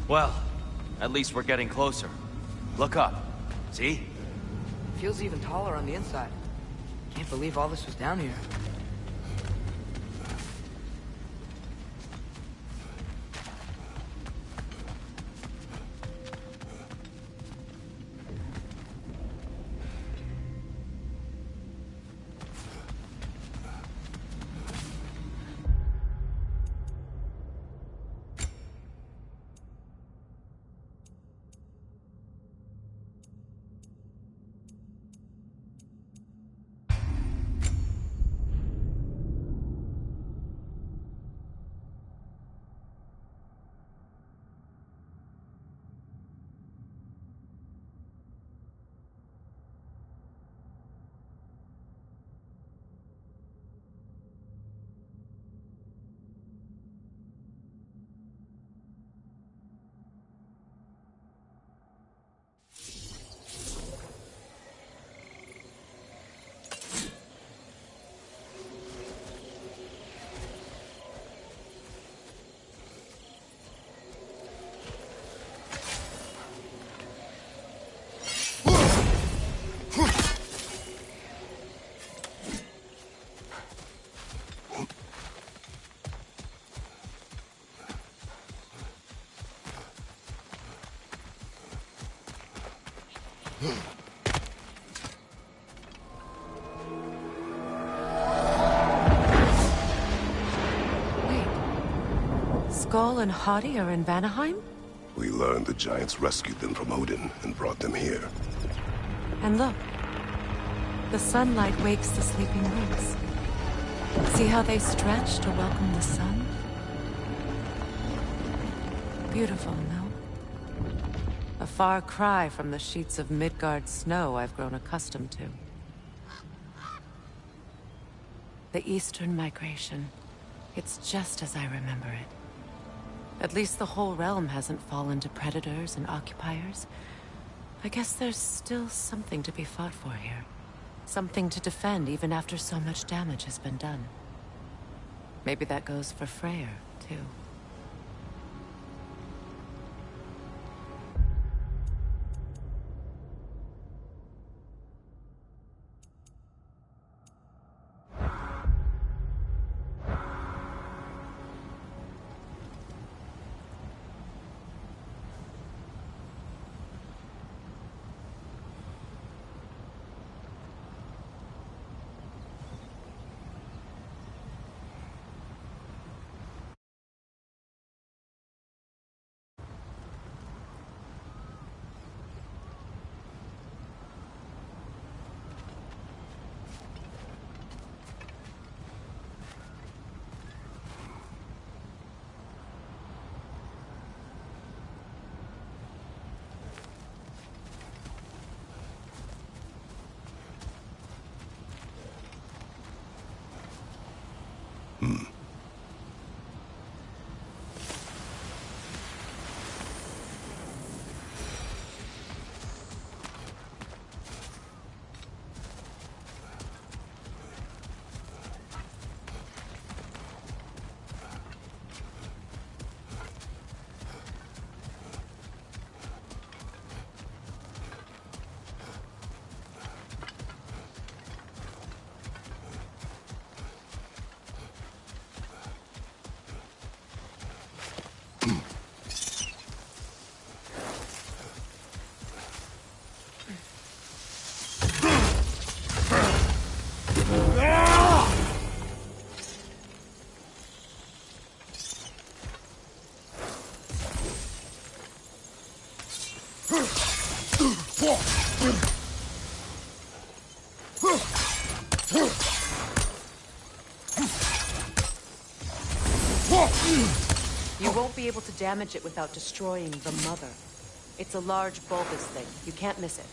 Well, at least we're getting closer. Look up. See? Feels even taller on the inside. Can't believe all this was down here. Skull and Hadi are in Vanaheim? We learned the giants rescued them from Odin and brought them here. And look, the sunlight wakes the sleeping roots. See how they stretch to welcome the sun? Beautiful, no? A far cry from the sheets of Midgard snow I've grown accustomed to. The Eastern Migration. It's just as I remember it. At least the whole realm hasn't fallen to predators and occupiers. I guess there's still something to be fought for here. Something to defend even after so much damage has been done. Maybe that goes for Freyr, too. You won't be able to damage it without destroying the mother. It's a large, bulbous thing. You can't miss it.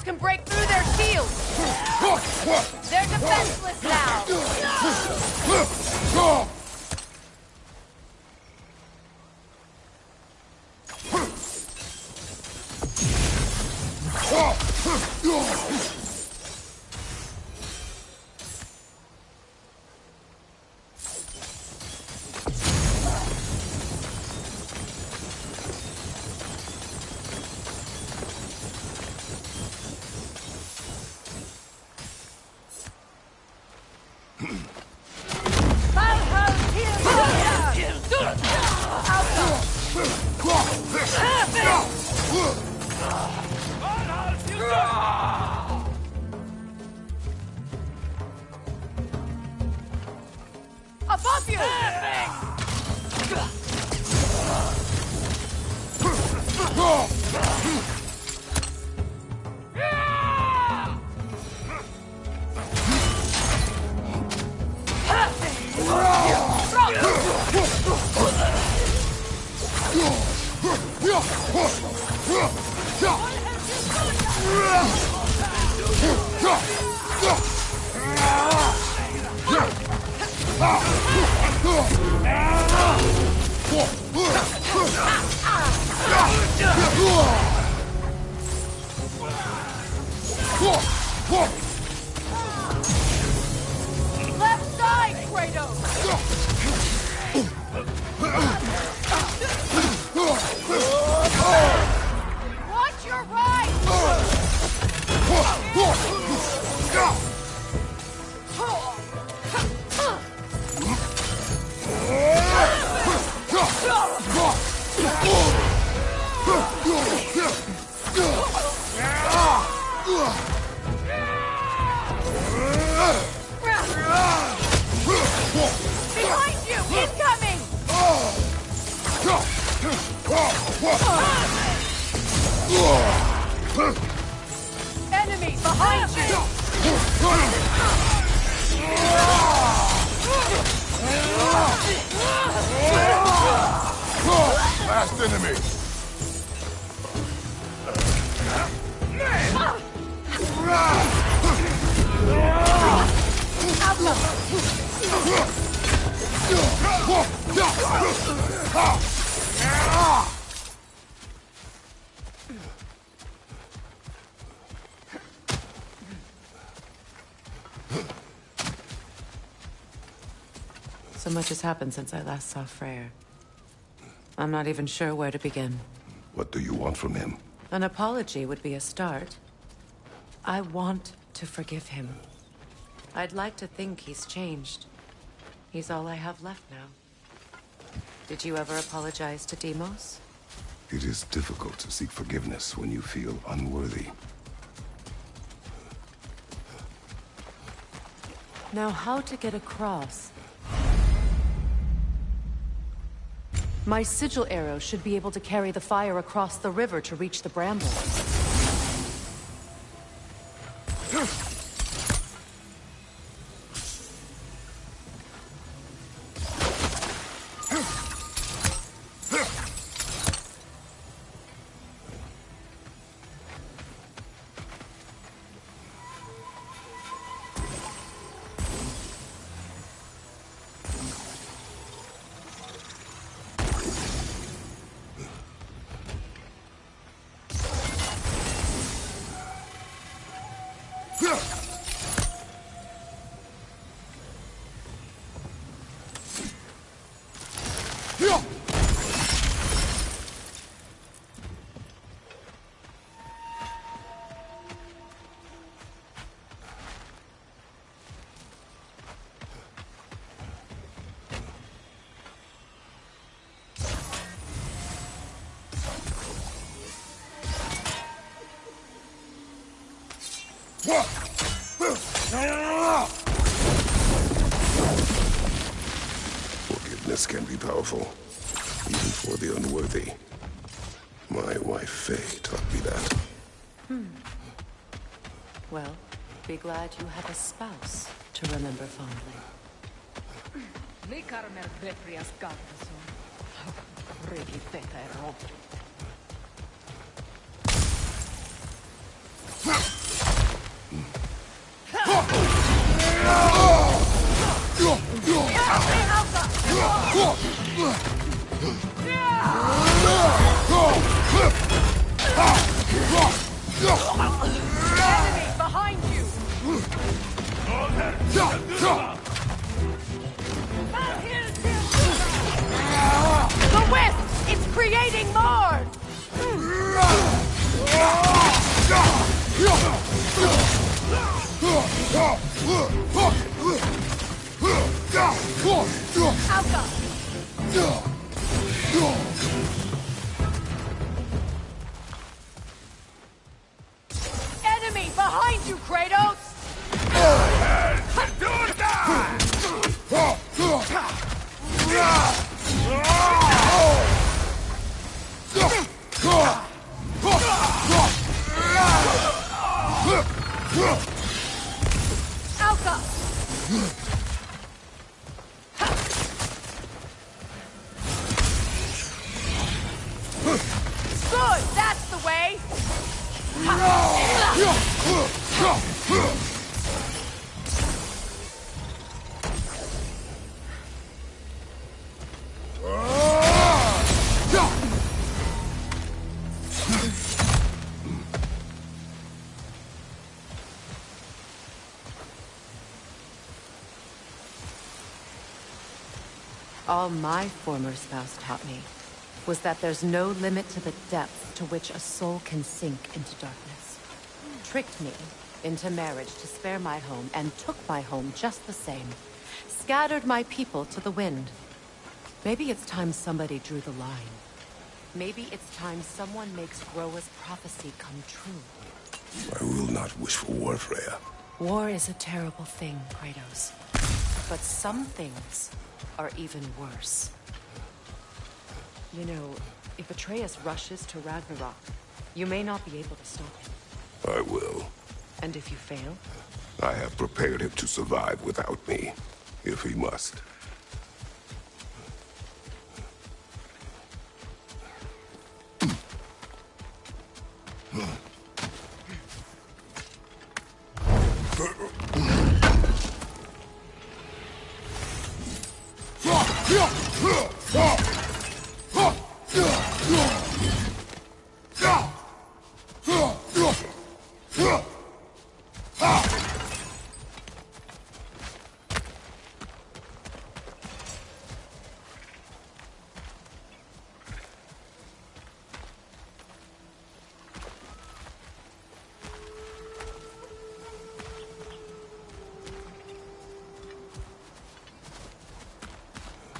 can break through their shields! They're defenseless now! Above you! Left side, Kratos! Watch your right! Behind you! Incoming! Enemy behind you! Last enemy! So much has happened since I last saw Freyr. I'm not even sure where to begin. What do you want from him? An apology would be a start. I want to forgive him. I'd like to think he's changed. He's all I have left now. Did you ever apologize to Deimos? It is difficult to seek forgiveness when you feel unworthy. Now, how to get across? My sigil arrow should be able to carry the fire across the river to reach the brambles. Forgiveness can be powerful, even for the unworthy. My wife Faye taught me that. Well, be glad you have a spouse to remember fondly. Enemy behind you! The wisp! It's creating more! Enemy behind you, Kratos! Alka! Good, that's the way! All my former spouse taught me was that there's no limit to the depth to which a soul can sink into darkness. Tricked me into marriage to spare my home and took my home just the same. Scattered my people to the wind. Maybe it's time somebody drew the line. Maybe it's time someone makes Groa's prophecy come true. I will not wish for war, Freya. War is a terrible thing, Kratos. But some things are even worse. You know, if Atreus rushes to Ragnarok, you may not be able to stop him. I will. And if you fail? I have prepared him to survive without me, if he must.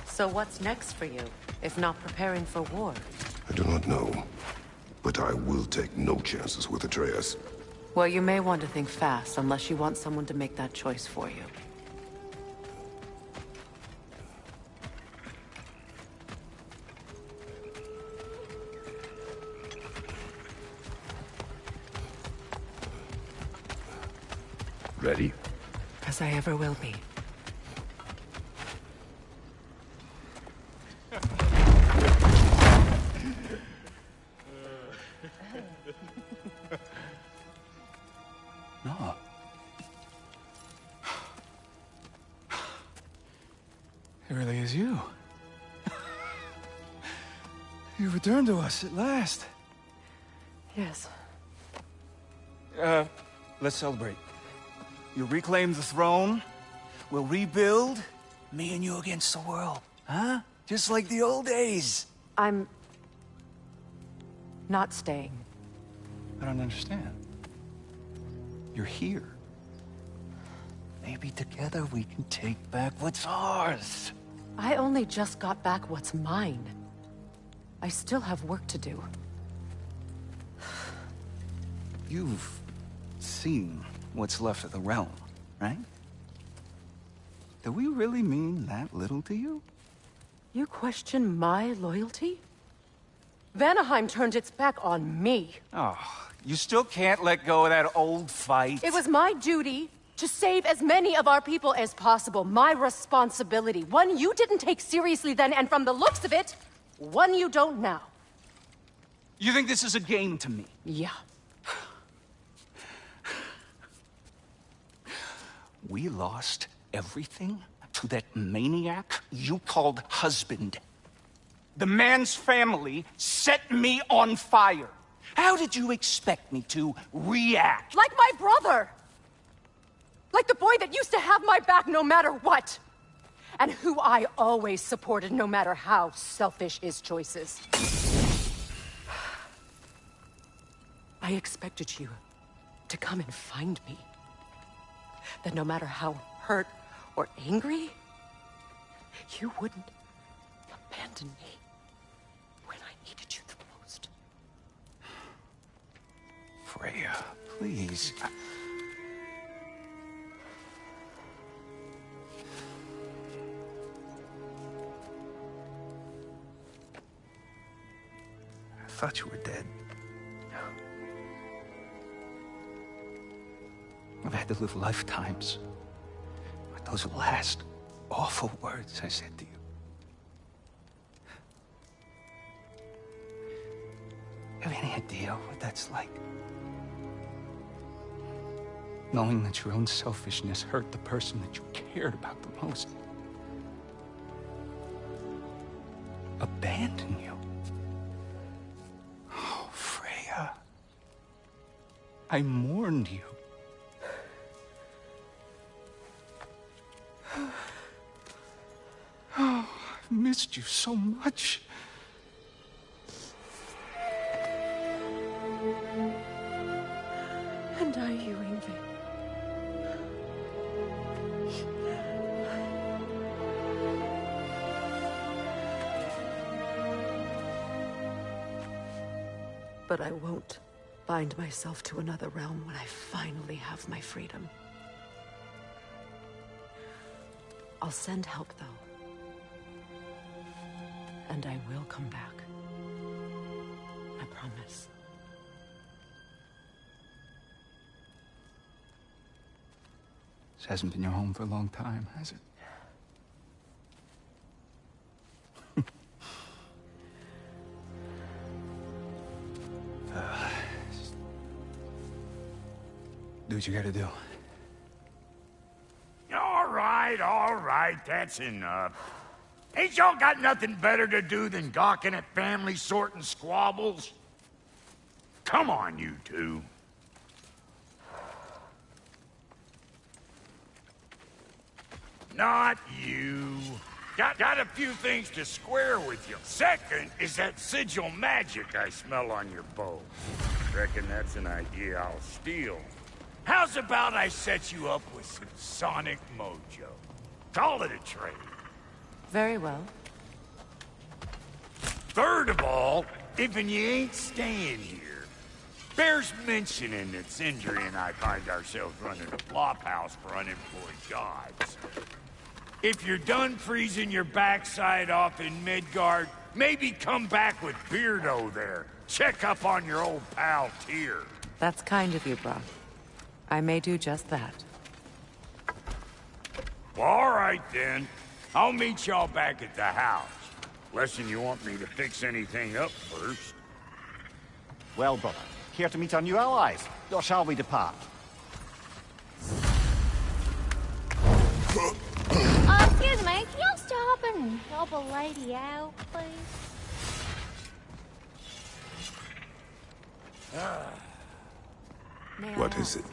So what's next for you, if not preparing for war? I do not know, but I will take no chances with Atreus. Well, you may want to think fast, unless you want someone to make that choice for you. Ready? As I ever will be. No. It really is you. You returned to us at last. Yes. Let's celebrate. You reclaim the throne. We'll rebuild. Me and you against the world. Huh? Just like the old days. I'm... not staying. I don't understand. You're here. Maybe together we can take back what's ours. I only just got back what's mine. I still have work to do. You've seen what's left of the realm, right? Do we really mean that little to you? You question my loyalty? Vanaheim turned its back on me. Oh, you still can't let go of that old fight? It was my duty to save as many of our people as possible. My responsibility. One you didn't take seriously then, and from the looks of it, one you don't now. You think this is a game to me? Yeah. We lost everything to that maniac you called husband. The man's family set me on fire. How did you expect me to react? Like my brother! Like the boy that used to have my back no matter what! And who I always supported no matter how selfish his choices. I expected you to come and find me. That no matter how hurt or angry, you wouldn't abandon me when I needed you the most. Freya, please. I thought you were dead. I've had to live lifetimes with those last awful words I said to you. Have any idea what that's like? Knowing that your own selfishness hurt the person that you cared about the most. Abandon you. Oh, Freya. I mourned you. Oh, I've missed you so much. And are you, Ingrid? But I won't bind myself to another realm when I finally have my freedom. I'll send help, though. And I will come back. I promise. This hasn't been your home for a long time, has it? Do what you gotta do. All right, that's enough. Ain't y'all got nothing better to do than gawking at family sorting squabbles? Come on, you two. Not you. Got a few things to square with you. Second is that sigil magic I smell on your bow. Reckon that's an idea I'll steal. How's about I set you up with some sonic mojo? Call it a trade. Very well. Third of all, if you ain't staying here, bears mentioning that Sindri and I find ourselves running a flop house for unemployed gods. If you're done freezing your backside off in Midgard, maybe come back with Beardo there. Check up on your old pal Tyr. That's kind of you, bro. I may do just that. All right, then. I'll meet y'all back at the house. Lesson you want me to fix anything up first. Well, brother, here to meet our new allies, or shall we depart? Excuse me, can y'all stop and help a lady out, please? What is it?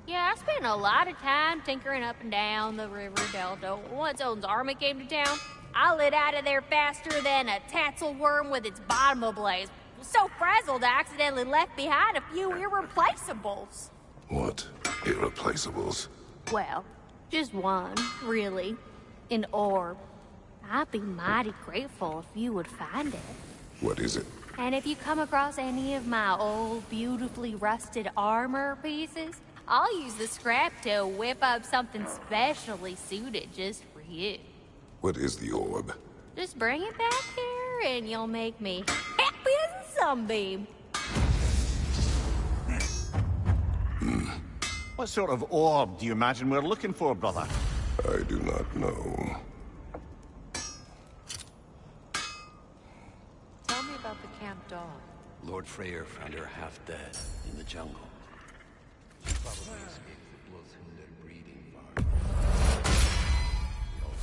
Yeah, I spent a lot of time tinkering up and down the river delta. Once Odin's army came to town, I lit out of there faster than a tassel worm with its bottom ablaze. So frazzled, I accidentally left behind a few irreplaceables. What? Irreplaceables? Well, just one, really. An orb. I'd be mighty grateful if you would find it. What is it? And if you come across any of my old, beautifully rusted armor pieces, I'll use the scrap to whip up something specially suited just for you. What is the orb? Just bring it back here and you'll make me happy as a sunbeam. What sort of orb do you imagine we're looking for, brother? I do not know. Tell me about the camp dog. Lord Freyr found her half dead in the jungle. She probably escaped the blows from their breeding farm. We all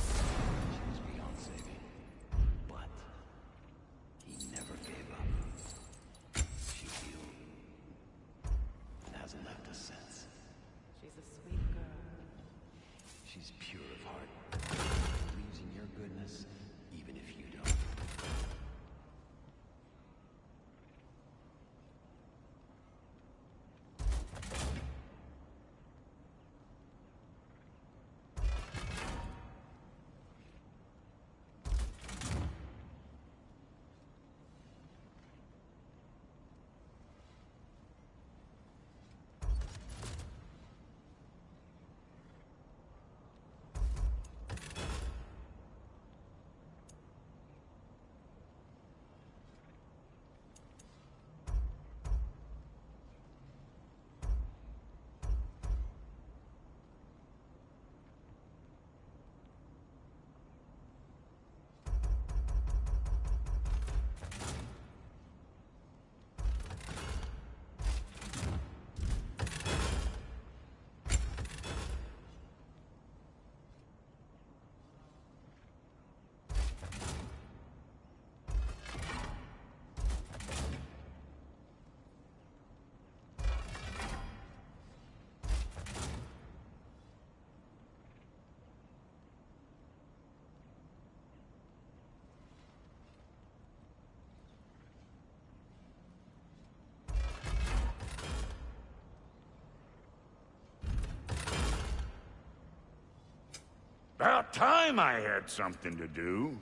About time I had something to do.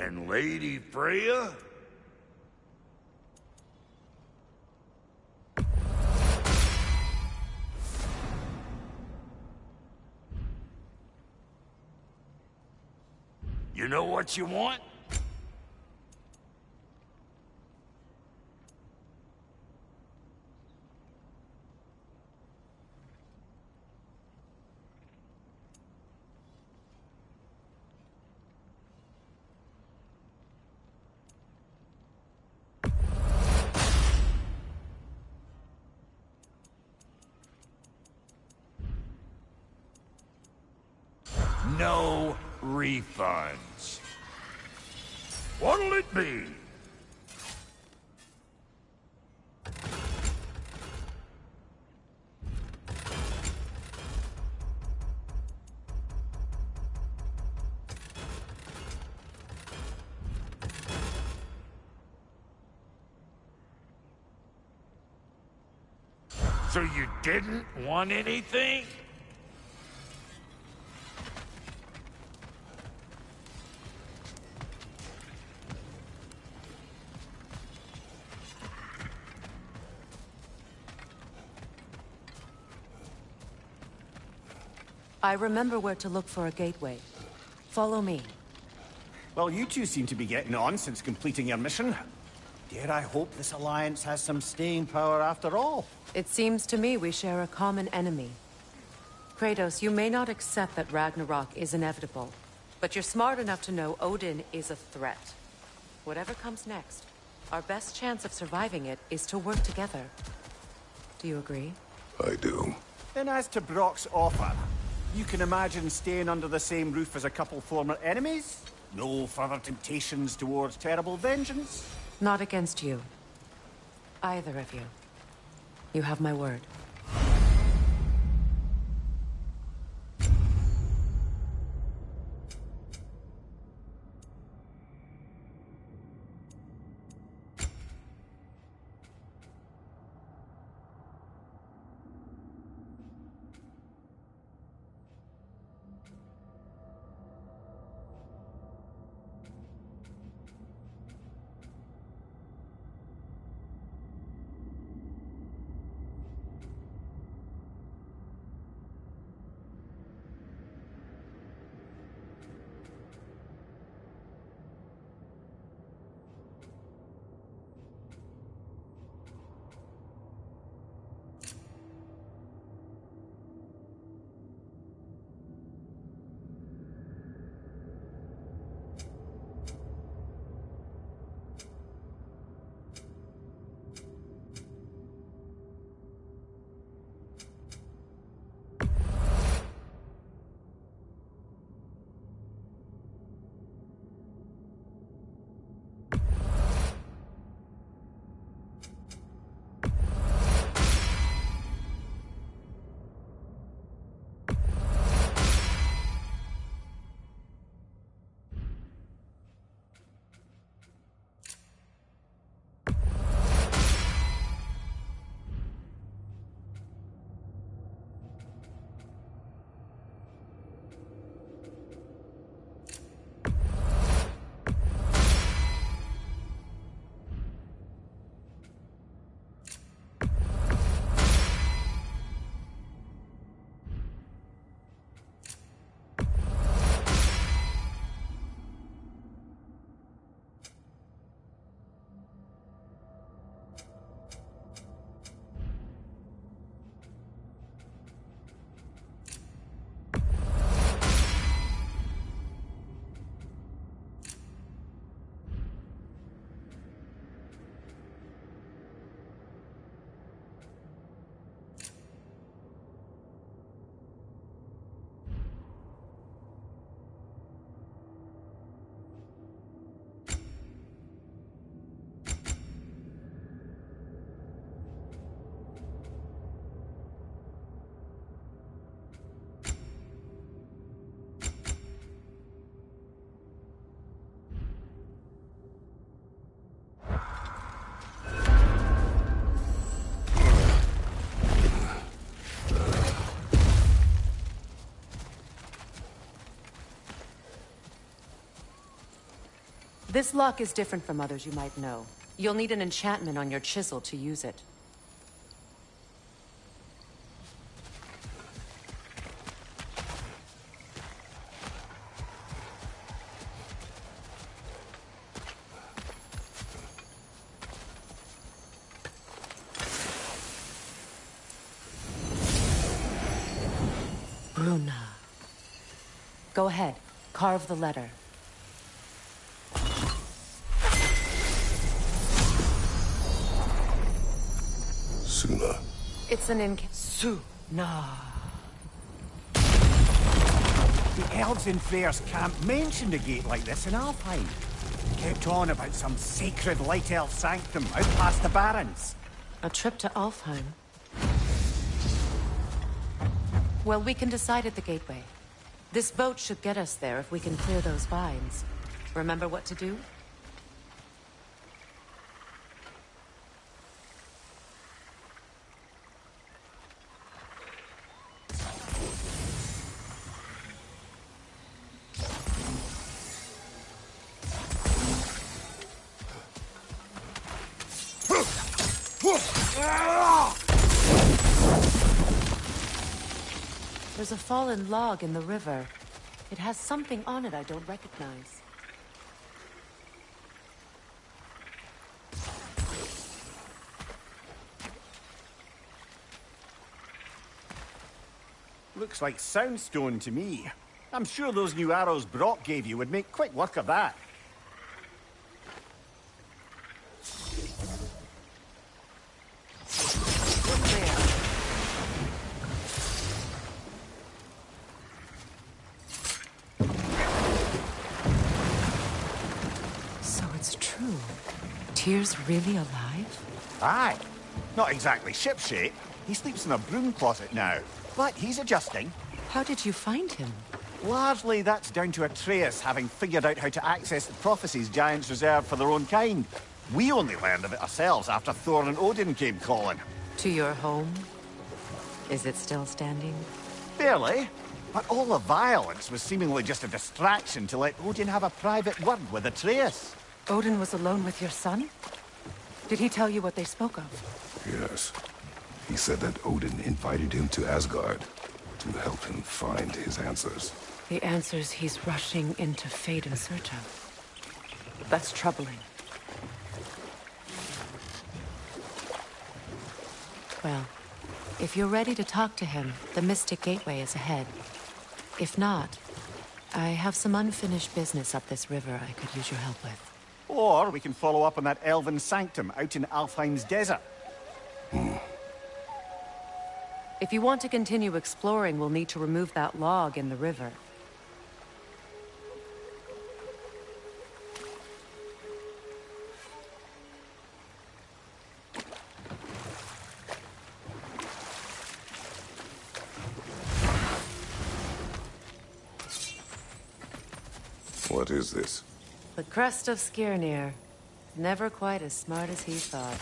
And Lady Freya? You know what you want? No refunds. What'll it be? So you didn't want anything? I remember where to look for a gateway. Follow me. Well, you two seem to be getting on since completing your mission. Dare I hope this alliance has some staying power after all? It seems to me we share a common enemy. Kratos, you may not accept that Ragnarok is inevitable, but you're smart enough to know Odin is a threat. Whatever comes next, our best chance of surviving it is to work together. Do you agree? I do. Then as to Brock's offer, you can imagine staying under the same roof as a couple former enemies? No further temptations towards terrible vengeance? Not against you. Either of you. You have my word. This lock is different from others you might know. You'll need an enchantment on your chisel to use it. Bruna. Go ahead. Carve the letter. Suna. It's an Suna. The elves in Freyr's camp mentioned a gate like this in Alfheim. Kept on about some sacred light elf sanctum out past the Barrens. A trip to Alfheim. Well, we can decide at the gateway. This boat should get us there if we can clear those vines. Remember what to do? There's a fallen log in the river. It has something on it I don't recognize. Looks like soundstone to me. I'm sure those new arrows Brock gave you would make quick work of that. Tyr's really alive? Aye. Not exactly shipshape. He sleeps in a broom closet now. But he's adjusting. How did you find him? Largely that's down to Atreus having figured out how to access the prophecies giants reserved for their own kind. We only learned of it ourselves after Thor and Odin came calling. To your home? Is it still standing? Barely. But all the violence was seemingly just a distraction to let Odin have a private word with Atreus. Odin was alone with your son? Did he tell you what they spoke of? Yes. He said that Odin invited him to Asgard to help him find his answers. The answers he's rushing into fate in search of. That's troubling. Well, if you're ready to talk to him, the Mystic Gateway is ahead. If not, I have some unfinished business up this river I could use your help with. Or we can follow up on that elven sanctum out in Alfheim's desert. If you want to continue exploring, we'll need to remove that log in the river. What is this? The crest of Skirnir. Never quite as smart as he thought.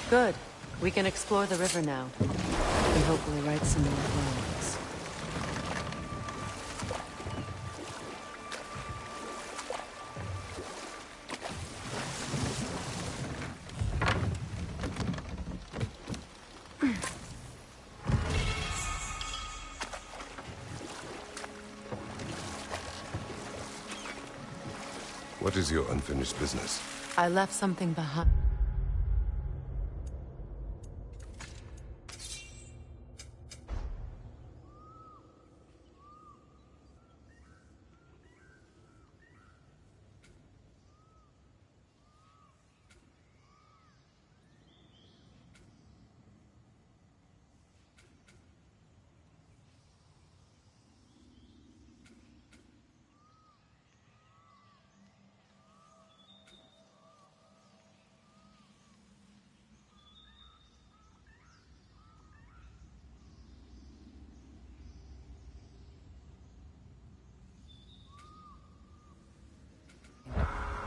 Good. We can explore the river now. And hopefully right some more wrongs. What is your unfinished business? I left something behind.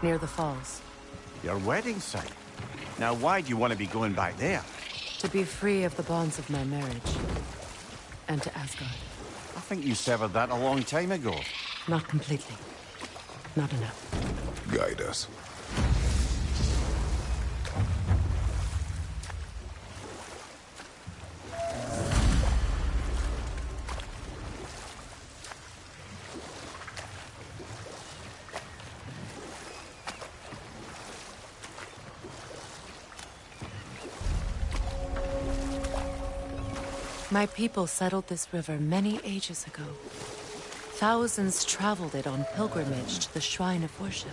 near the falls. Your wedding site. Now, why do you want to be going back there? To be free of the bonds of my marriage. And to Asgard. I think you severed that a long time ago. Not completely. Not enough. Guide us. My people settled this river many ages ago. Thousands traveled it on pilgrimage to the shrine of worship.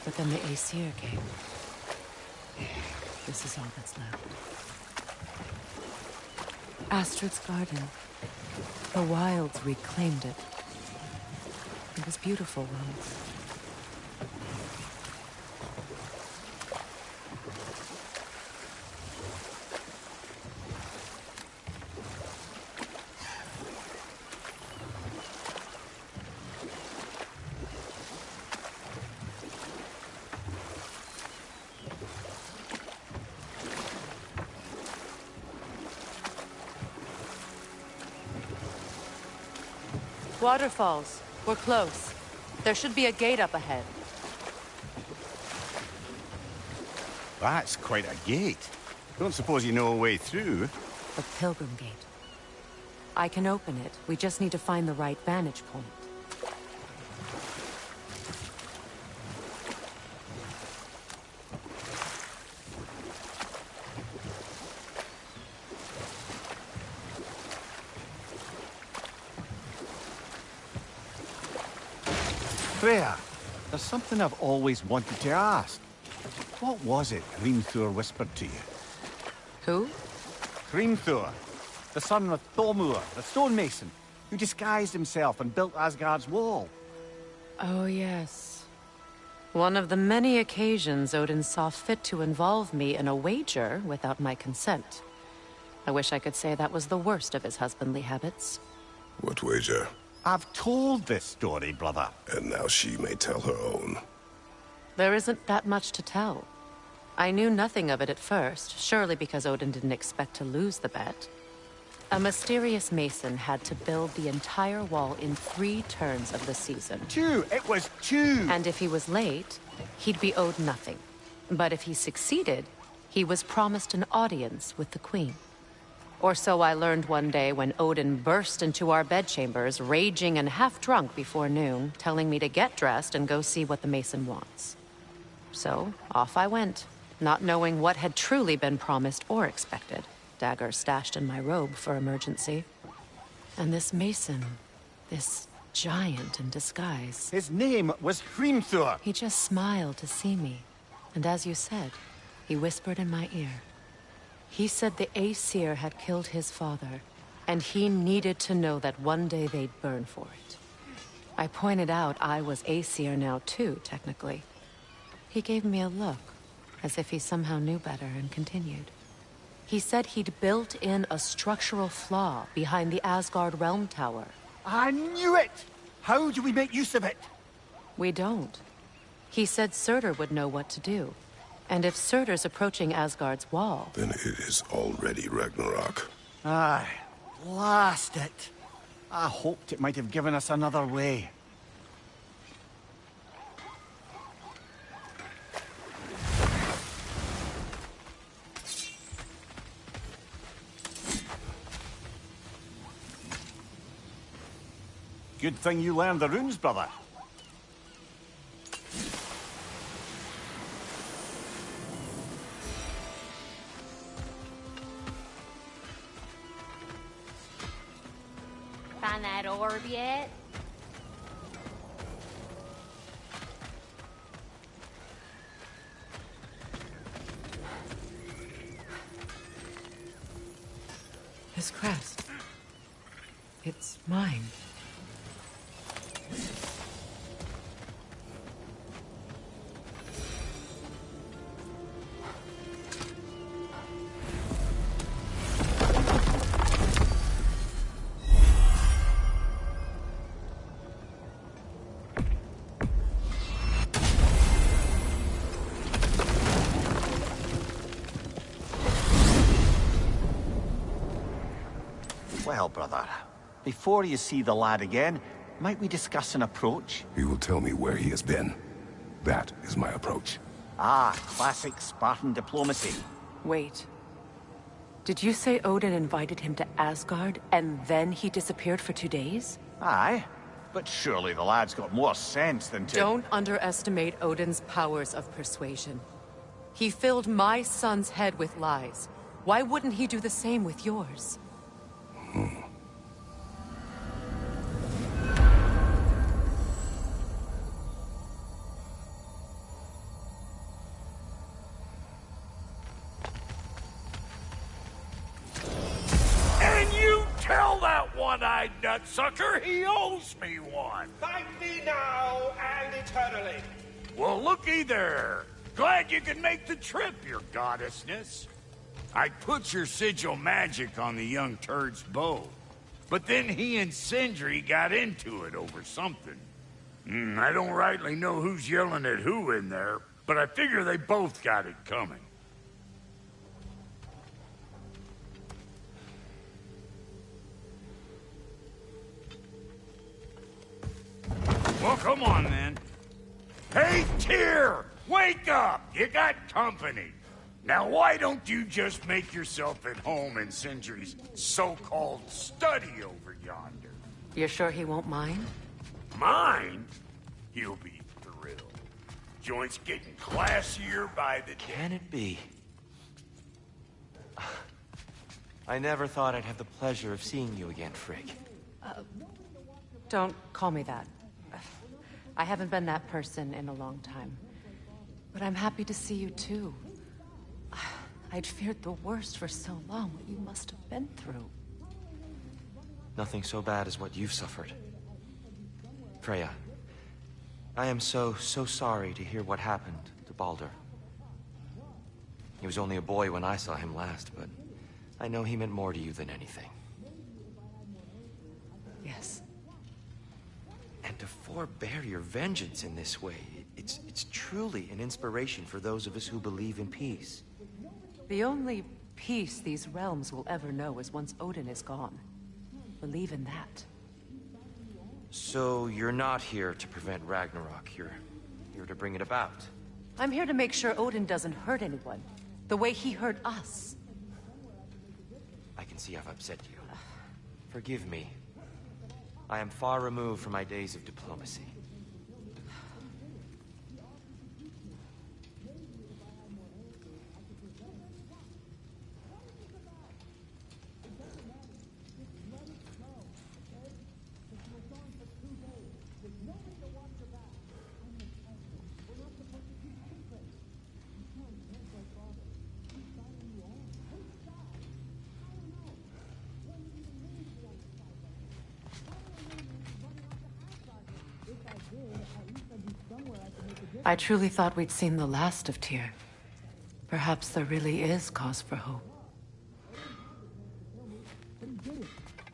But then the Aesir came. This is all that's left. Astrid's garden. The wilds reclaimed it. It was beautiful once. Waterfalls. We're close. There should be a gate up ahead. That's quite a gate. Don't suppose you know a way through? The Pilgrim Gate. I can open it. We just need to find the right vantage point. Freya, there's something I've always wanted to ask. What was it Hrimthur whispered to you? Who? Hrimthur, the son of Thormur, the stonemason, who disguised himself and built Asgard's wall. Oh, yes. One of the many occasions Odin saw fit to involve me in a wager without my consent. I wish I could say that was the worst of his husbandly habits. What wager? I've told this story, brother. And now she may tell her own. There isn't that much to tell. I knew nothing of it at first, surely because Odin didn't expect to lose the bet. A mysterious mason had to build the entire wall in 3 turns of the season. 2! It was 2! And if he was late, he'd be owed nothing. But if he succeeded, he was promised an audience with the queen. Or so I learned one day when Odin burst into our bedchambers, raging and half-drunk before noon, telling me to get dressed and go see what the mason wants. So, off I went, not knowing what had truly been promised or expected. Dagger stashed in my robe for emergency. And this mason, this giant in disguise. His name was Hrimthur. He just smiled to see me. And as you said, he whispered in my ear. He said the Aesir had killed his father, and he needed to know that one day they'd burn for it. I pointed out I was Aesir now too, technically. He gave me a look, as if he somehow knew better, and continued. He said he'd built in a structural flaw behind the Asgard Realm Tower. I knew it! How do we make use of it? We don't. He said Surtur would know what to do. And if Surtur's approaching Asgard's wall... Then it is already Ragnarok. Aye, blast it. I hoped it might have given us another way. Good thing you learned the runes, brother. Find that orb yet? His crest. It's mine. Well, brother, before you see the lad again, might we discuss an approach? He will tell me where he has been. That is my approach. Ah, classic Spartan diplomacy. Wait. Did you say Odin invited him to Asgard, and then he disappeared for 2 days? Aye, but surely the lad's got more sense than to... Don't underestimate Odin's powers of persuasion. He filled my son's head with lies. Why wouldn't he do the same with yours? And you tell that one-eyed nutsucker he owes me one. Thank me now and eternally. Well, looky there. Glad you could make the trip, your goddessness. I put your sigil magic on the young turd's bow. But then he and Sindri got into it over something. I don't rightly know who's yelling at who in there, but I figure they both got it coming. Well, come on then. Hey, Tyr! Wake up! You got company. Now, why don't you just make yourself at home in Sindri's so-called study over yonder? You're sure he won't mind? Mine? He'll be thrilled. Joint's getting classier by the day. Can it be? I never thought I'd have the pleasure of seeing you again, Frigg. Don't call me that. I haven't been that person in a long time. But I'm happy to see you too. I'd feared the worst for so long, what you must have been through. Nothing so bad as what you've suffered. Freya, I am so sorry to hear what happened to Baldur. He was only a boy when I saw him last, but I know he meant more to you than anything. Yes. And to forbear your vengeance in this way, it's truly an inspiration for those of us who believe in peace. The only peace these realms will ever know is once Odin is gone. Believe in that. So you're not here to prevent Ragnarok, you're here to bring it about. I'm here to make sure Odin doesn't hurt anyone, the way he hurt us. I can see I've upset you. Forgive me. I am far removed from my days of diplomacy. I truly thought we'd seen the last of Tyr. Perhaps there really is cause for hope.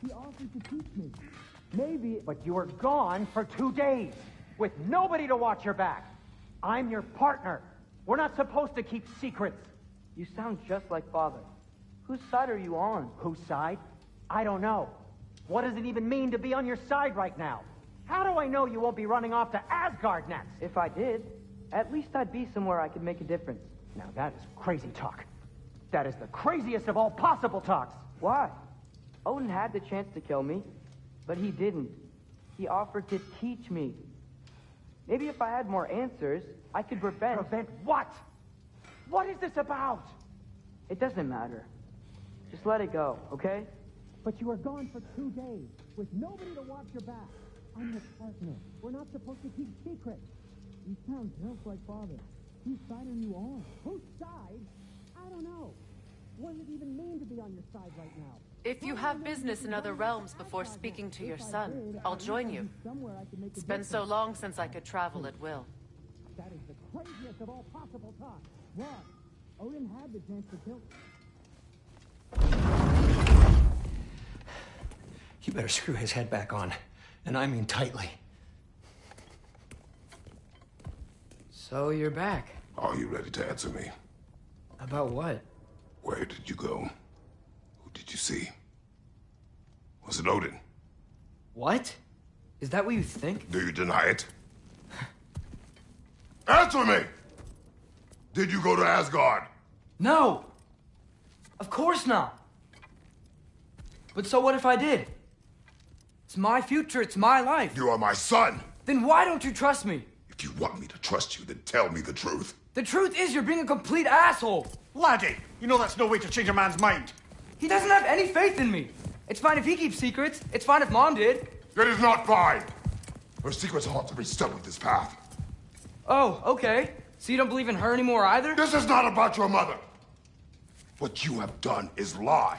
He offered to teach me. Maybe, but you were gone for 2 days, with nobody to watch your back. I'm your partner. We're not supposed to keep secrets. You sound just like Father. Whose side are you on? Whose side? I don't know. What does it even mean to be on your side right now? How do I know you won't be running off to Asgard next? If I did, at least I'd be somewhere I could make a difference. Now that is crazy talk. That is the craziest of all possible talks. Why? Odin had the chance to kill me, but he didn't. He offered to teach me. Maybe if I had more answers, I could prevent... Prevent what? What is this about? It doesn't matter. Just let it go, okay? But you were gone for 2 days, with nobody to watch your back. I'm your partner. We're not supposed to keep secrets. You sound just like Father. Whose side are you on? Whose side? I don't know. What does it even mean to be on your side right now? If you have business in other realms before speaking to your son, I'll join you. It's been so long since I could travel at will. That is the craziest of all possible talk. What? Odin had the chance to kill... You better screw his head back on. And I mean tightly. So you're back. Are you ready to answer me? About what? Where did you go? Who did you see? Was it Odin? What? Is that what you think? Do you deny it? Answer me! Did you go to Asgard? No! Of course not! But so what if I did? It's my future, it's my life. You are my son! Then why don't you trust me? If you want me to trust you, then tell me the truth. The truth is you're being a complete asshole! Laddie, you know that's no way to change a man's mind. He doesn't have any faith in me. It's fine if he keeps secrets. It's fine if Mom did. It is not fine! Her secrets ought to be stuck with this path. Oh, okay. So you don't believe in her anymore either? This is not about your mother. What you have done is lie.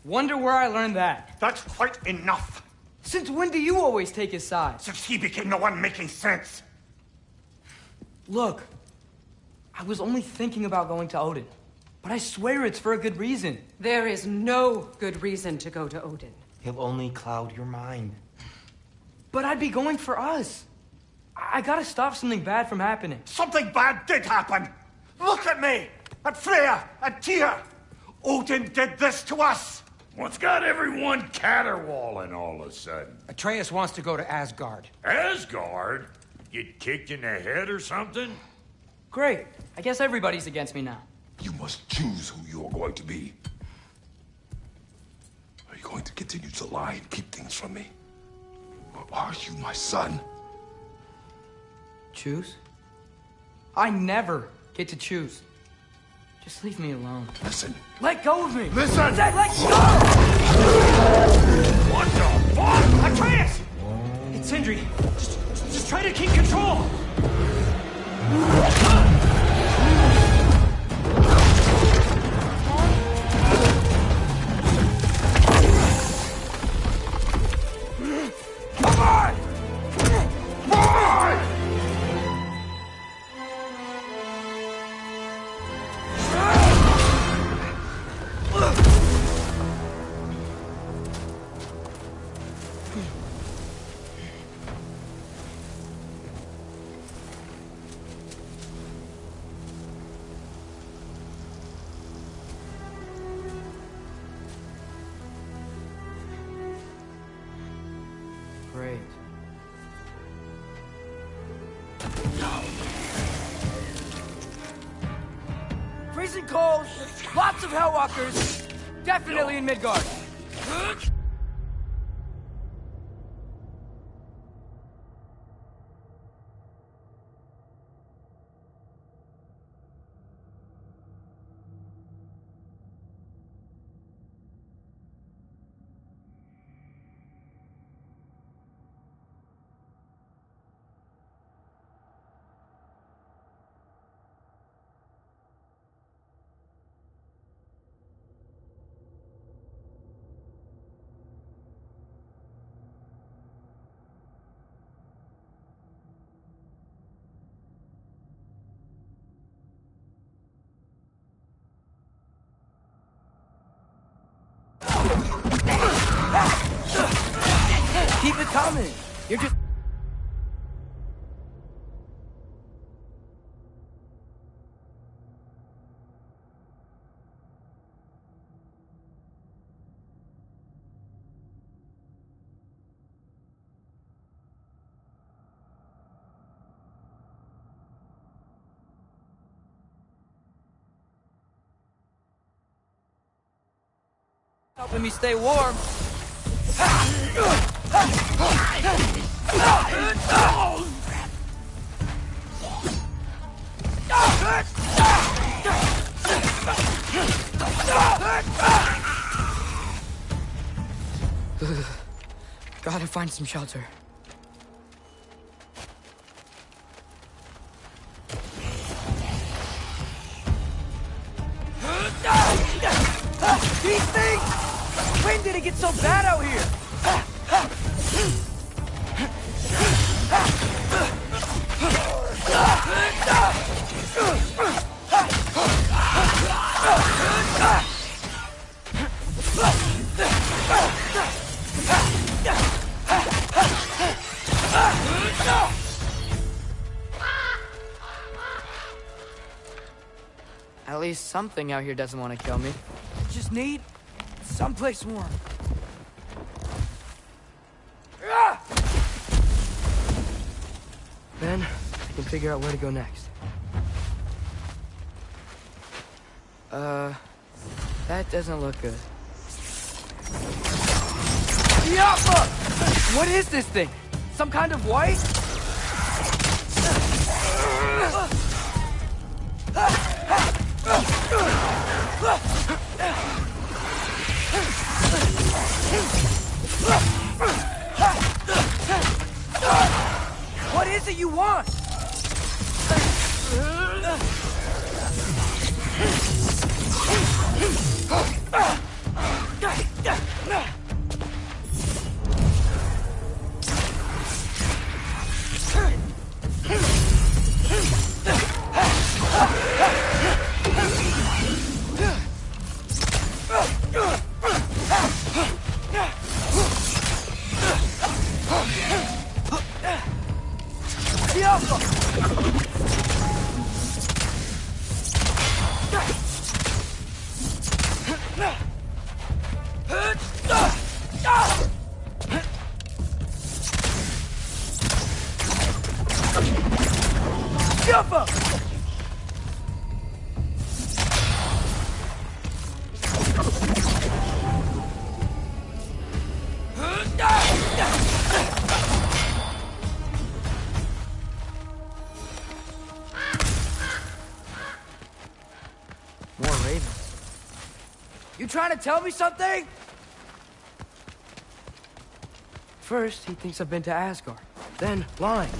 Wonder where I learned that. That's quite enough. Since when do you always take his side? Since he became the one making sense. Look, I was only thinking about going to Odin. But I swear it's for a good reason. There is no good reason to go to Odin. He'll only cloud your mind. But I'd be going for us. I gotta stop something bad from happening. Something bad did happen. Look at me, at Freya, at Tyr. Odin did this to us. What's got everyone caterwauling all of a sudden? Atreus wants to go to Asgard. Asgard? Get kicked in the head or something? Great. I guess everybody's against me now. You must choose who you are going to be. Are you going to continue to lie and keep things from me? Or are you my son? Choose? I never get to choose. Just leave me alone. Listen. Let go of me! Listen! Let go! What the fuck? Atreus! It's Sindri. Just try to keep control. Come on! Come on! Great. Freezing cold, lots of Hellwalkers, definitely in Midgard. Keep it coming. You're just... helping me stay warm. Gotta find some shelter. These things! When did it get so bad out here? At least something out here doesn't want to kill me. Just need someplace warm. can figure out where to go next. That doesn't look good. Yappa! What is this thing? Some kind of white? What is it you want? More ravens. You trying to tell me something? First, he thinks I've been to Asgard. Then, lying.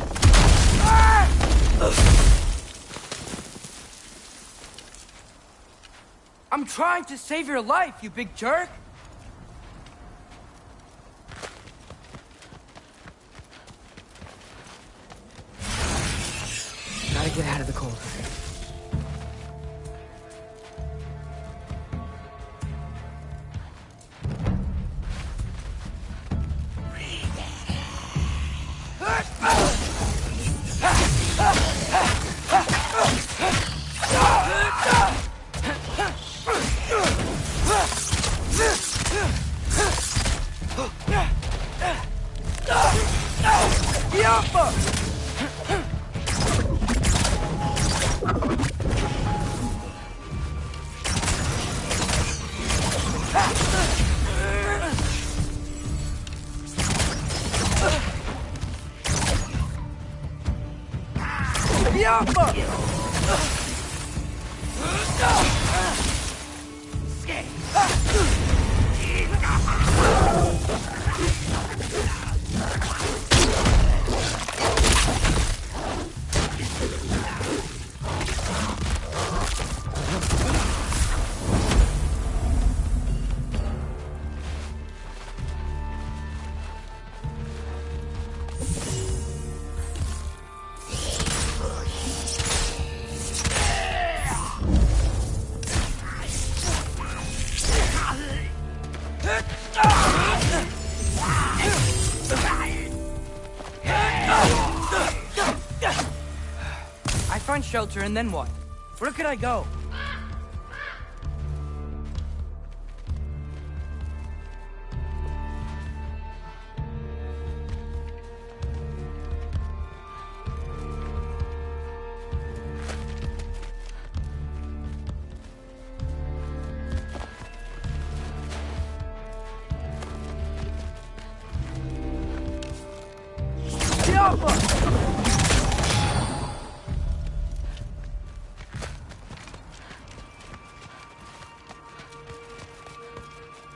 I'm trying to save your life, you big jerk! Gotta get out of the cold. Find shelter, and then what? Where could I go?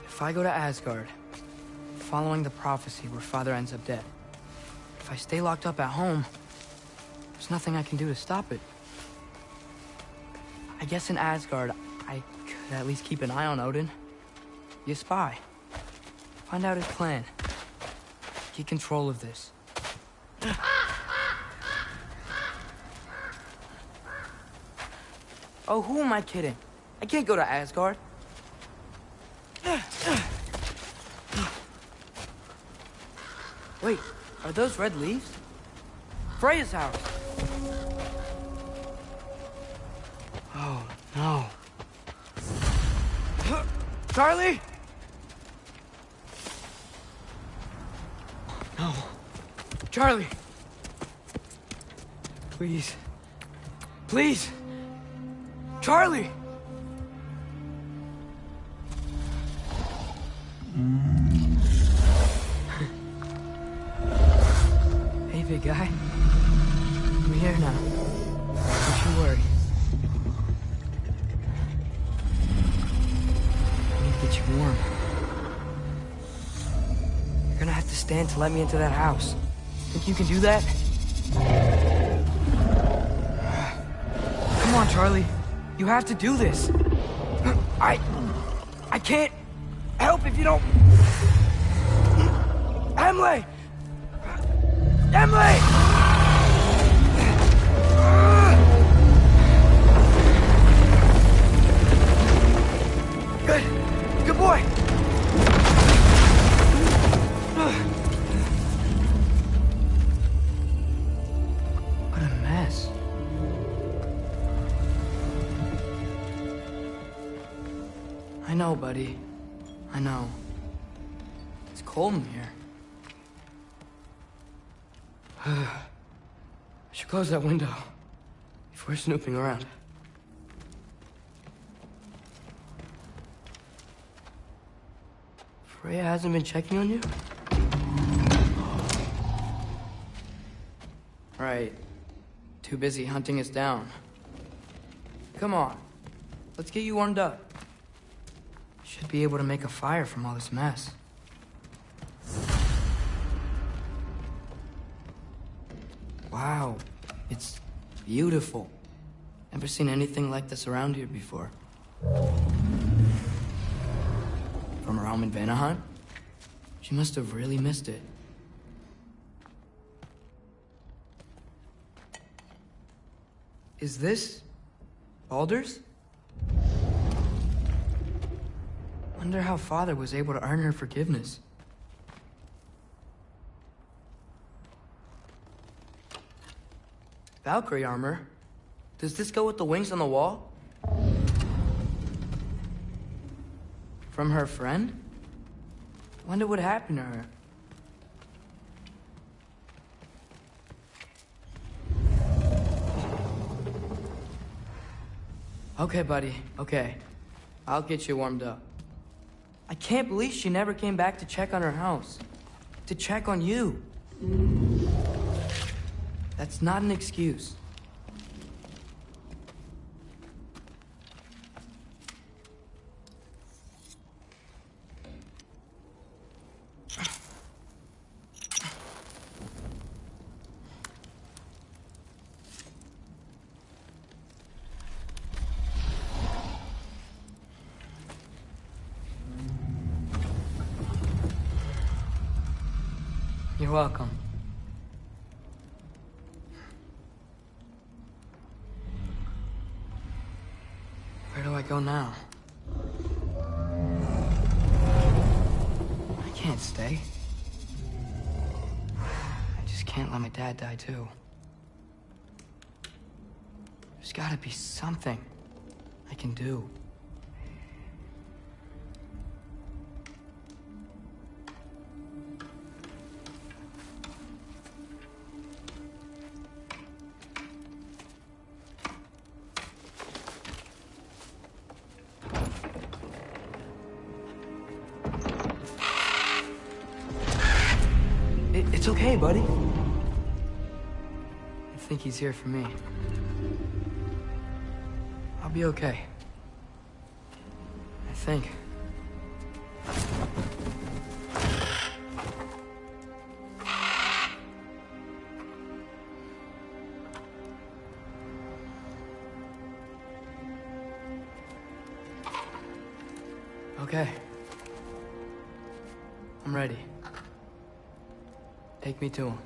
If I go to Asgard, following the prophecy where Father ends up dead, if I stay locked up at home, there's nothing I can do to stop it. I guess in Asgard, I could at least keep an eye on Odin. Be a spy. Find out his plan. Get control of this. Oh, who am I kidding? I can't go to Asgard. Wait, are those red leaves? Freya's house! Oh, no. Charlie? No. Charlie! Please. Please! Charlie! Hey, big guy. I'm here now. Don't you worry. I need to get you warm. You're gonna have to stand to let me into that house. Think you can do that? Come on, Charlie. You have to do this. I can't help if you don't... Emily! Emily! Good boy! What a mess. I know, buddy. I know. It's cold in here. I should close that window if we're snooping around. Freya hasn't been checking on you? Right. Too busy hunting us down. Come on. Let's get you warmed up. Should be able to make a fire from all this mess. Wow. It's beautiful. Never seen anything like this around here before. From her home in Vanaheim? She must have really missed it. Is this Baldur's? Wonder how Father was able to earn her forgiveness. Valkyrie armor? Does this go with the wings on the wall? From her friend? Wonder what happened to her. Okay, buddy. Okay. I'll get you warmed up. I can't believe she never came back to check on her house. To check on you. That's not an excuse. You're welcome. Where do I go now? I can't stay. I just can't let my dad die too. There's gotta be something I can do. It's okay, buddy. I think he's here for me. I'll be okay. I think. Okay. I'm ready. Take me to him.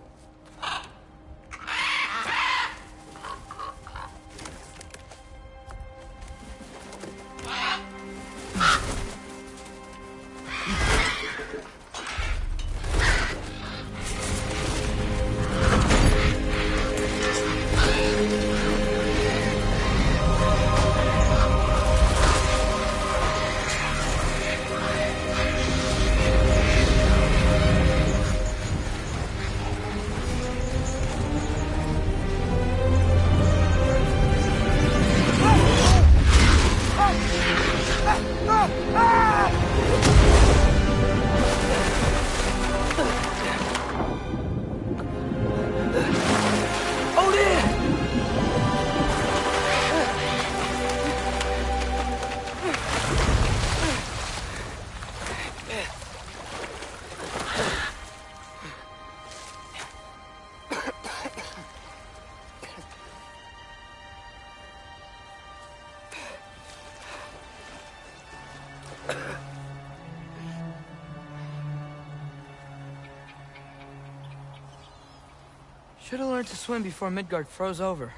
Should have learned to swim before Midgard froze over.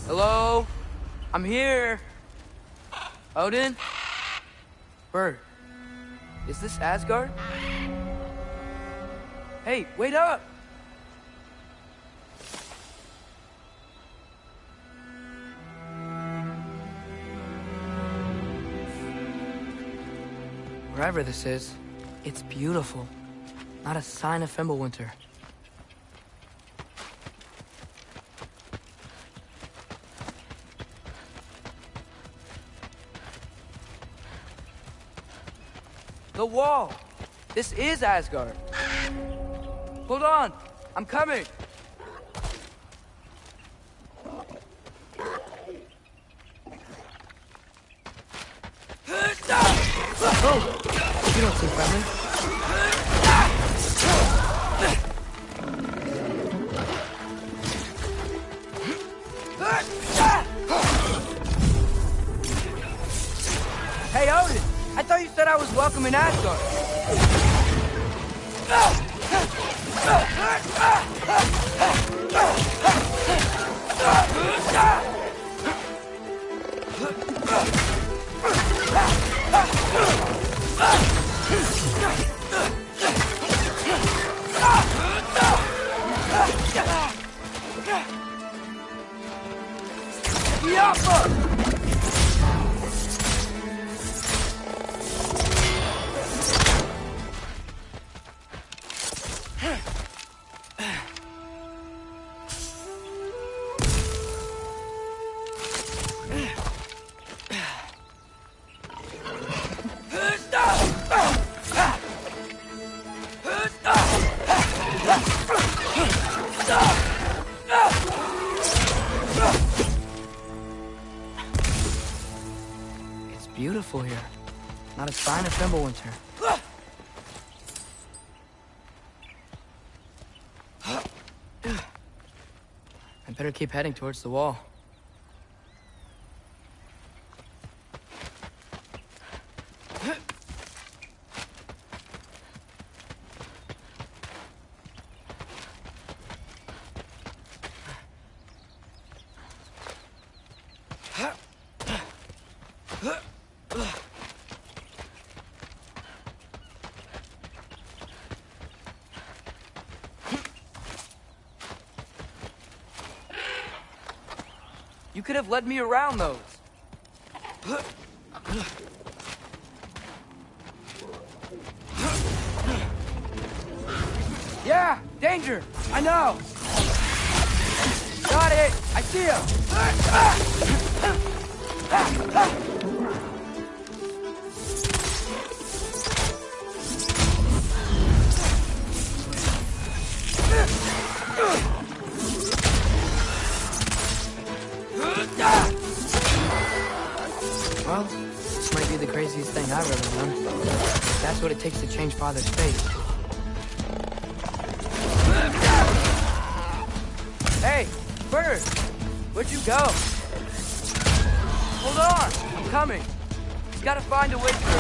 Hello? I'm here. Odin? Bird. Is this Asgard? Hey, wait up! Wherever this is, it's beautiful. Not a sign of Fimbulwinter. The wall! This is Asgard. Hold on! I'm coming! Oh! You don't seem friendly. Hey, Odin! I thought you said I was welcome in Asgard. It's beautiful here. Not a sign of Fimbulwinter. I better keep heading towards the wall. You could have led me around those. Yeah, danger! I know! Got it! I see him! Well, this might be the craziest thing I've ever done. That's what it takes to change Father's fate. Hey, Bird! Where'd you go? Hold on! I'm coming. Just gotta find a way through.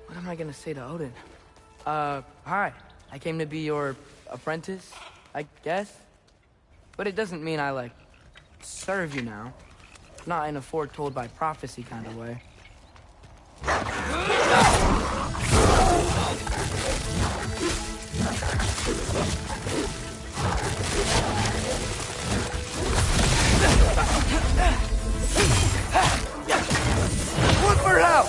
What am I gonna say to Odin? Hi. I came to be your apprentice, I guess? But it doesn't mean I, like, serve you now. Not in a foretold by prophecy kind of way. Look for help!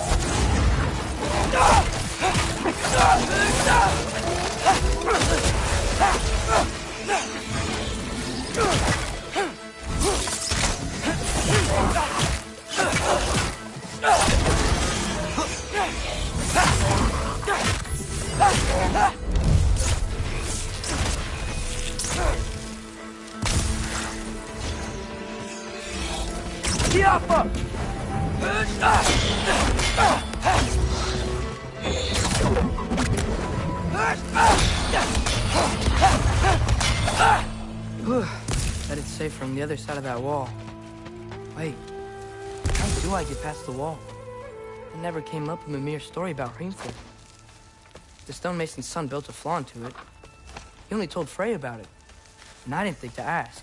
Bet it's safer on the other side of that wall. Wait, how do I get past the wall? It never came up in Mimir's story about Hreamford. The stonemason's son built a flaw into it. He only told Frey about it, and I didn't think to ask.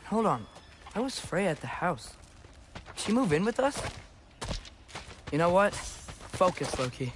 Hold on, why was Frey at the house? Did she move in with us? You know what? Focus, Loki.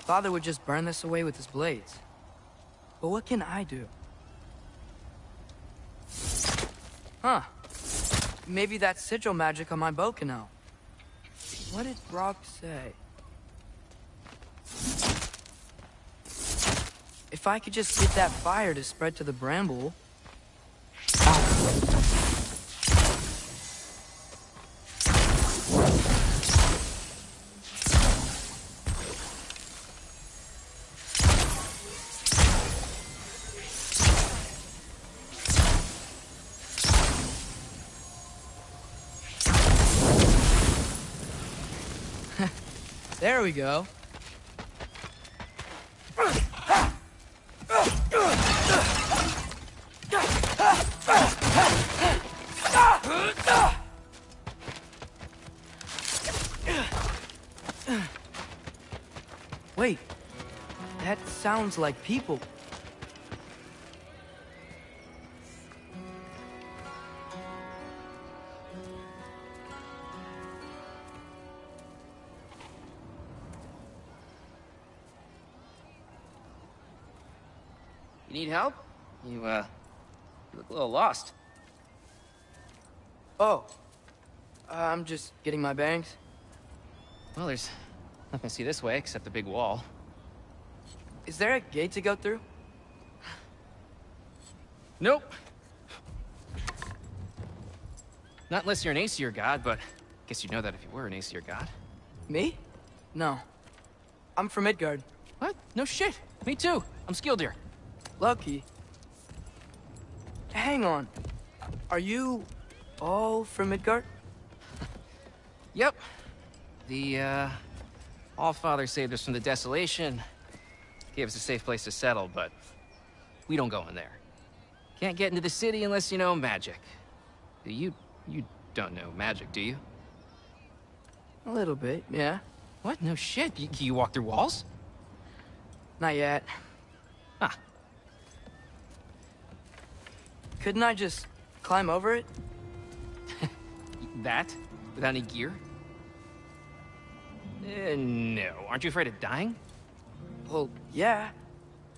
Father would just burn this away with his blades. But what can I do? Huh. Maybe that sigil magic on my bow can help. What did Brock say? If I could just get that fire to spread to the bramble... There we go. Wait, that sounds like people. You need help? You look a little lost. Oh, I'm just getting my bearings. Well, there's nothing to see this way except the big wall. Is there a gate to go through? Nope. Not unless you're an Aesir god, but I guess you'd know that if you were an Aesir god. Me? No. I'm from Midgard. What? No shit. Me too. I'm Skildir. Lucky. Hang on. Are you all from Midgard? Yep. The, Allfather saved us from the desolation. Gave us a safe place to settle, but we don't go in there. Can't get into the city unless you know magic. You don't know magic, do you? A little bit, yeah. What? No shit. You walk through walls? Not yet. Huh. Couldn't I just climb over it? That? Without any gear? No. Aren't you afraid of dying? Well, yeah.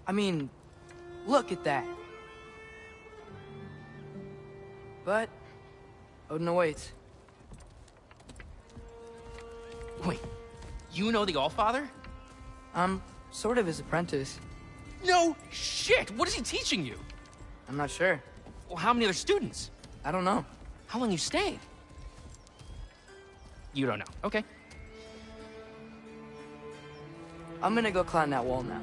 I mean, look at that. But Odin awaits. Wait, you know the Allfather? I'm sort of his apprentice. No shit! What is he teaching you? I'm not sure. Well, how many other students? I don't know. How long you stayed? You don't know. Okay. I'm gonna go climb that wall now.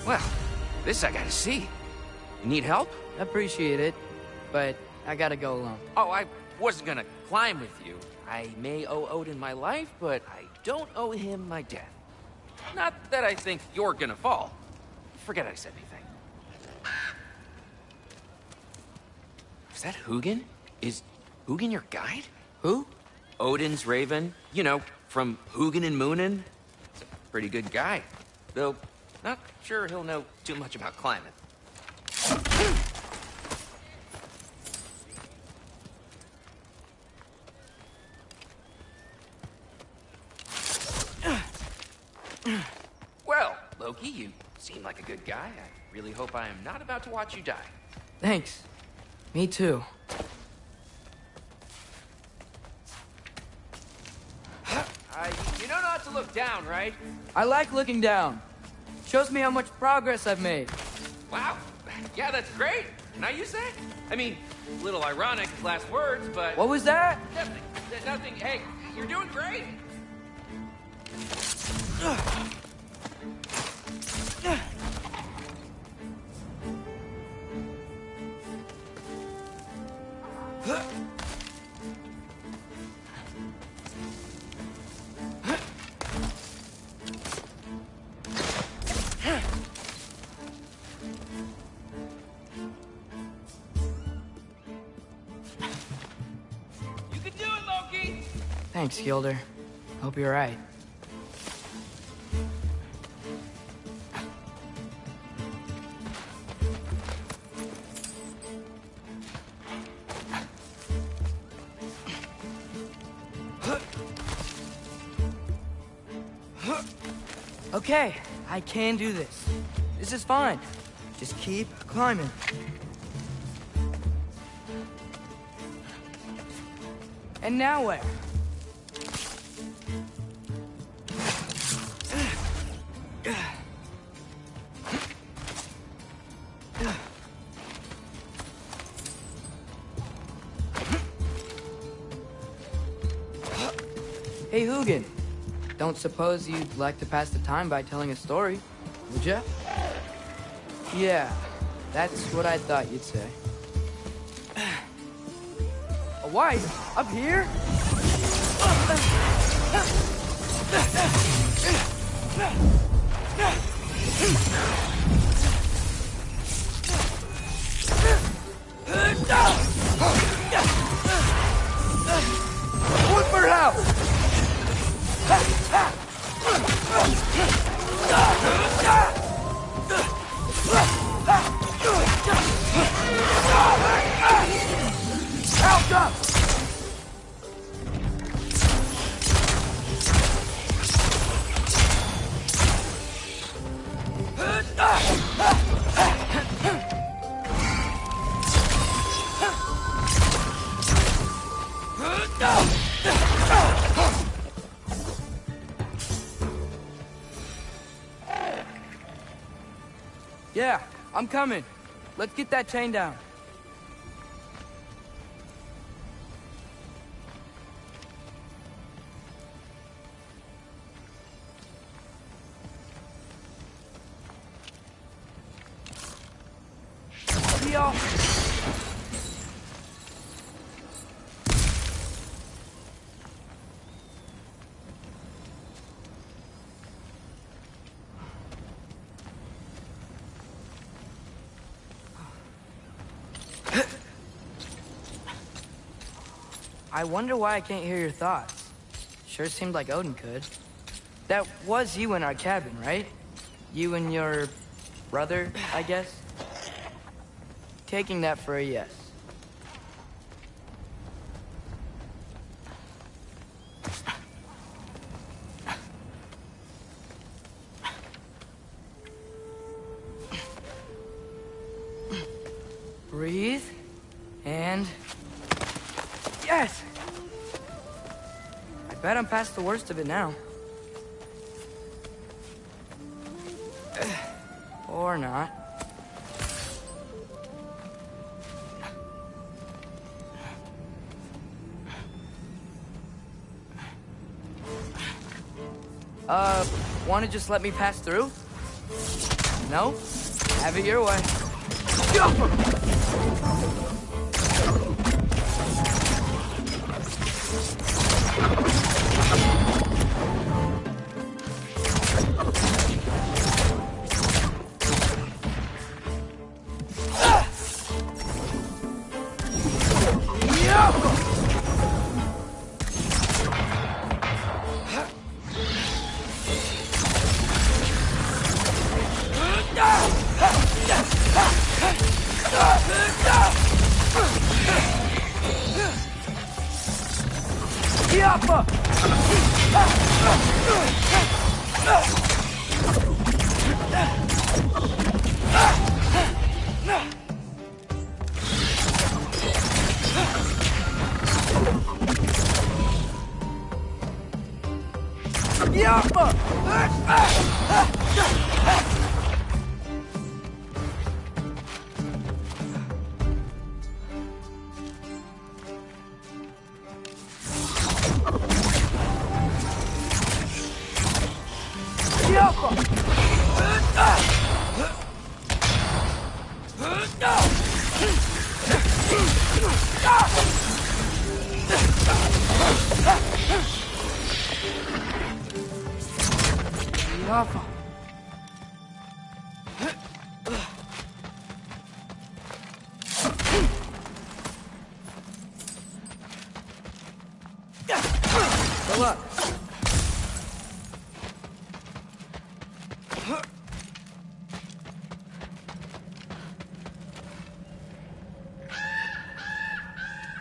Well, this I gotta see. You need help? Appreciate it, but I gotta go alone. Oh, I wasn't gonna climb with you. I may owe Odin my life, but I don't owe him my death. Not that I think you're gonna fall. Forget I said anything. Is that Hugin? Is Hugin your guide? Who? Odin's raven. You know, from Hugin and Moonin. He's a pretty good guy. Though, not sure he'll know too much about climbing. Well, Loki, you seem like a good guy. I really hope I am not about to watch you die. Thanks. Me too. You know not to look down, right? I like looking down. Shows me how much progress I've made. Wow. Yeah, that's great. Can I use that? I mean, a little ironic, last words, but... What was that? Nothing. Nothing. Hey, you're doing great. Thanks, Gilder. Hope you're right. Okay, I can do this. This is fine. Just keep climbing. And now where? Hey, Hugin. Don't suppose you'd like to pass the time by telling a story, would ya? Yeah, that's what I thought you'd say. A wife? Up here? Woodford House! Help up! Yeah, I'm coming. Let's get that chain down. See y'all. I wonder why I can't hear your thoughts. Sure seemed like Odin could. That was you in our cabin, right? You and your brother, I guess? Taking that for a yes. Breathe, and... Yes! I bet I'm past the worst of it now. Or not. Wanna just let me pass through? No? Have it your way. Good luck.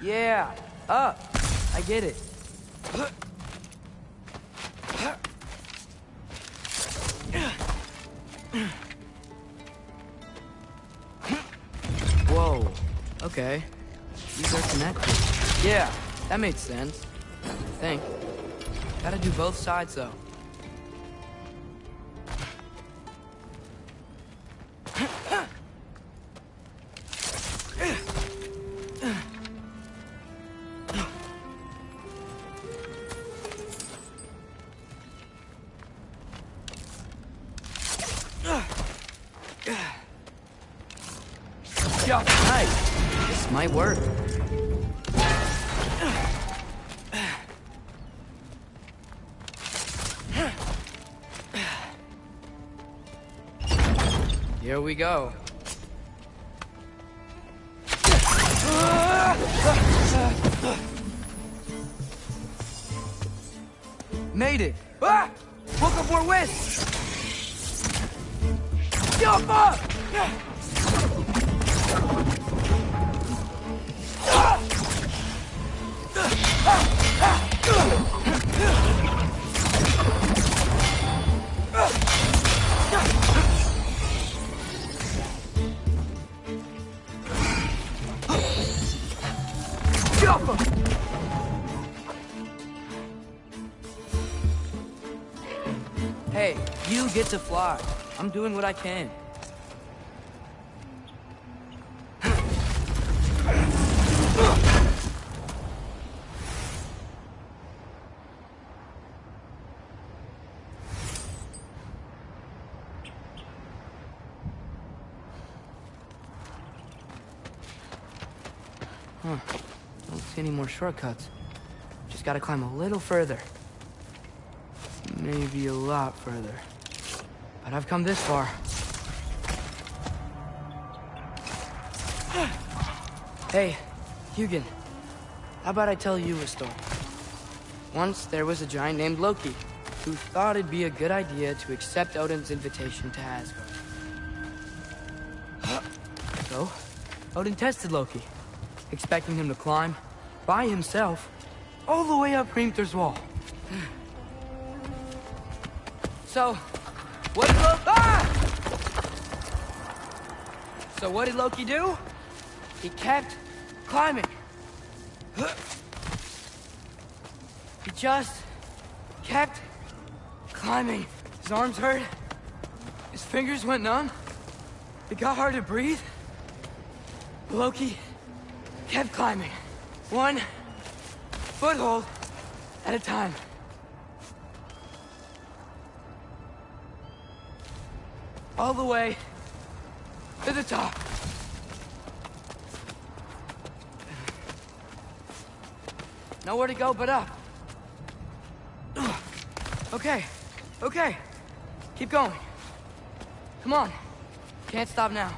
Yeah, up. I get it. Whoa. Okay. These are connected. Yeah, that makes sense. I think. Gotta do both sides, though. Nice. This might work. Here we go. Made it. Ah! Woke up more west. Jump up! Hey, you get to fly. I'm doing what I can. Huh. Don't see any more shortcuts. Just gotta climb a little further. Maybe a lot further. But I've come this far. Hey, Hugin. How about I tell you a story? Once there was a giant named Loki who thought it'd be a good idea to accept Odin's invitation to Asgard. So, Odin tested Loki, expecting him to climb, by himself, all the way up Hrimthur's wall. So, what did what did Loki do? He kept climbing. He just kept climbing. His arms hurt. His fingers went numb. It got hard to breathe. Loki kept climbing. One foothold at a time. All the way to the top. Nowhere to go but up. Okay, okay. Keep going. Come on. Can't stop now.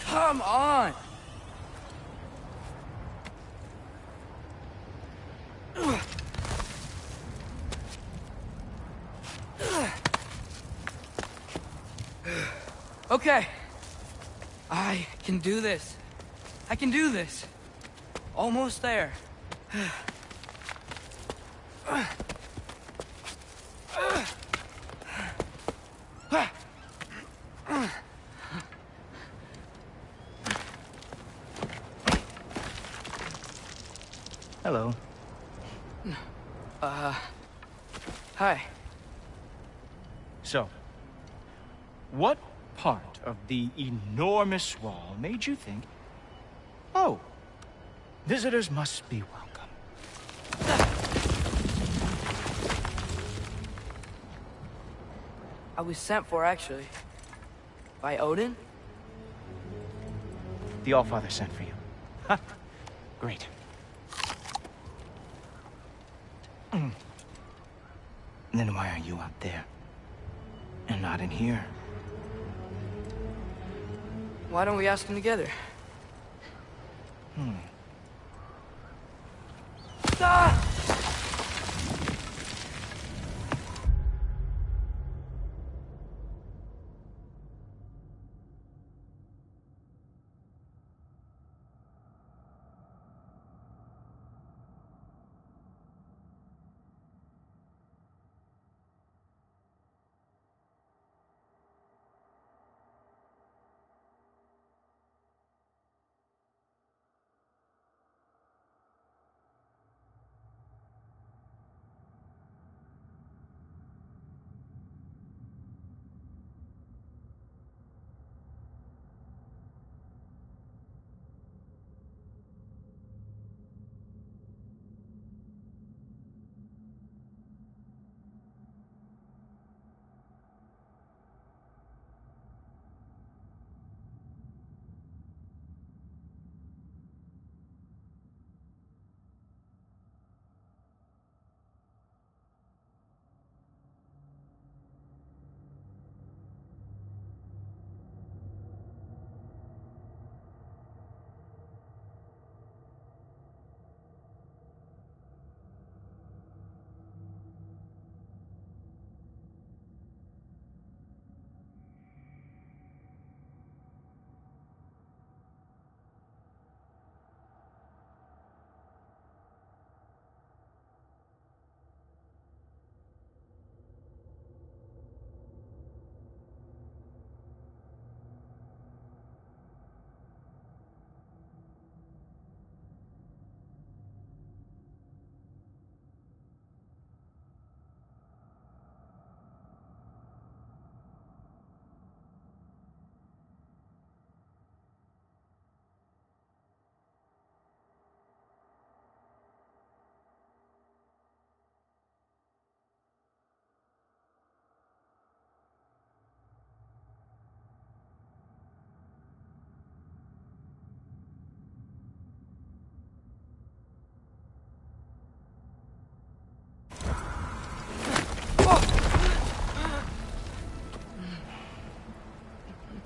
Come on! Okay. I can do this. I can do this. Almost there. Hello. Hi. So, what part of the enormous wall made you think, oh, visitors must be welcome? I was sent for, actually. By Odin? The Allfather sent for you. Huh? Great. Then why are you out there? And not in here? Why don't we ask him together? Ah!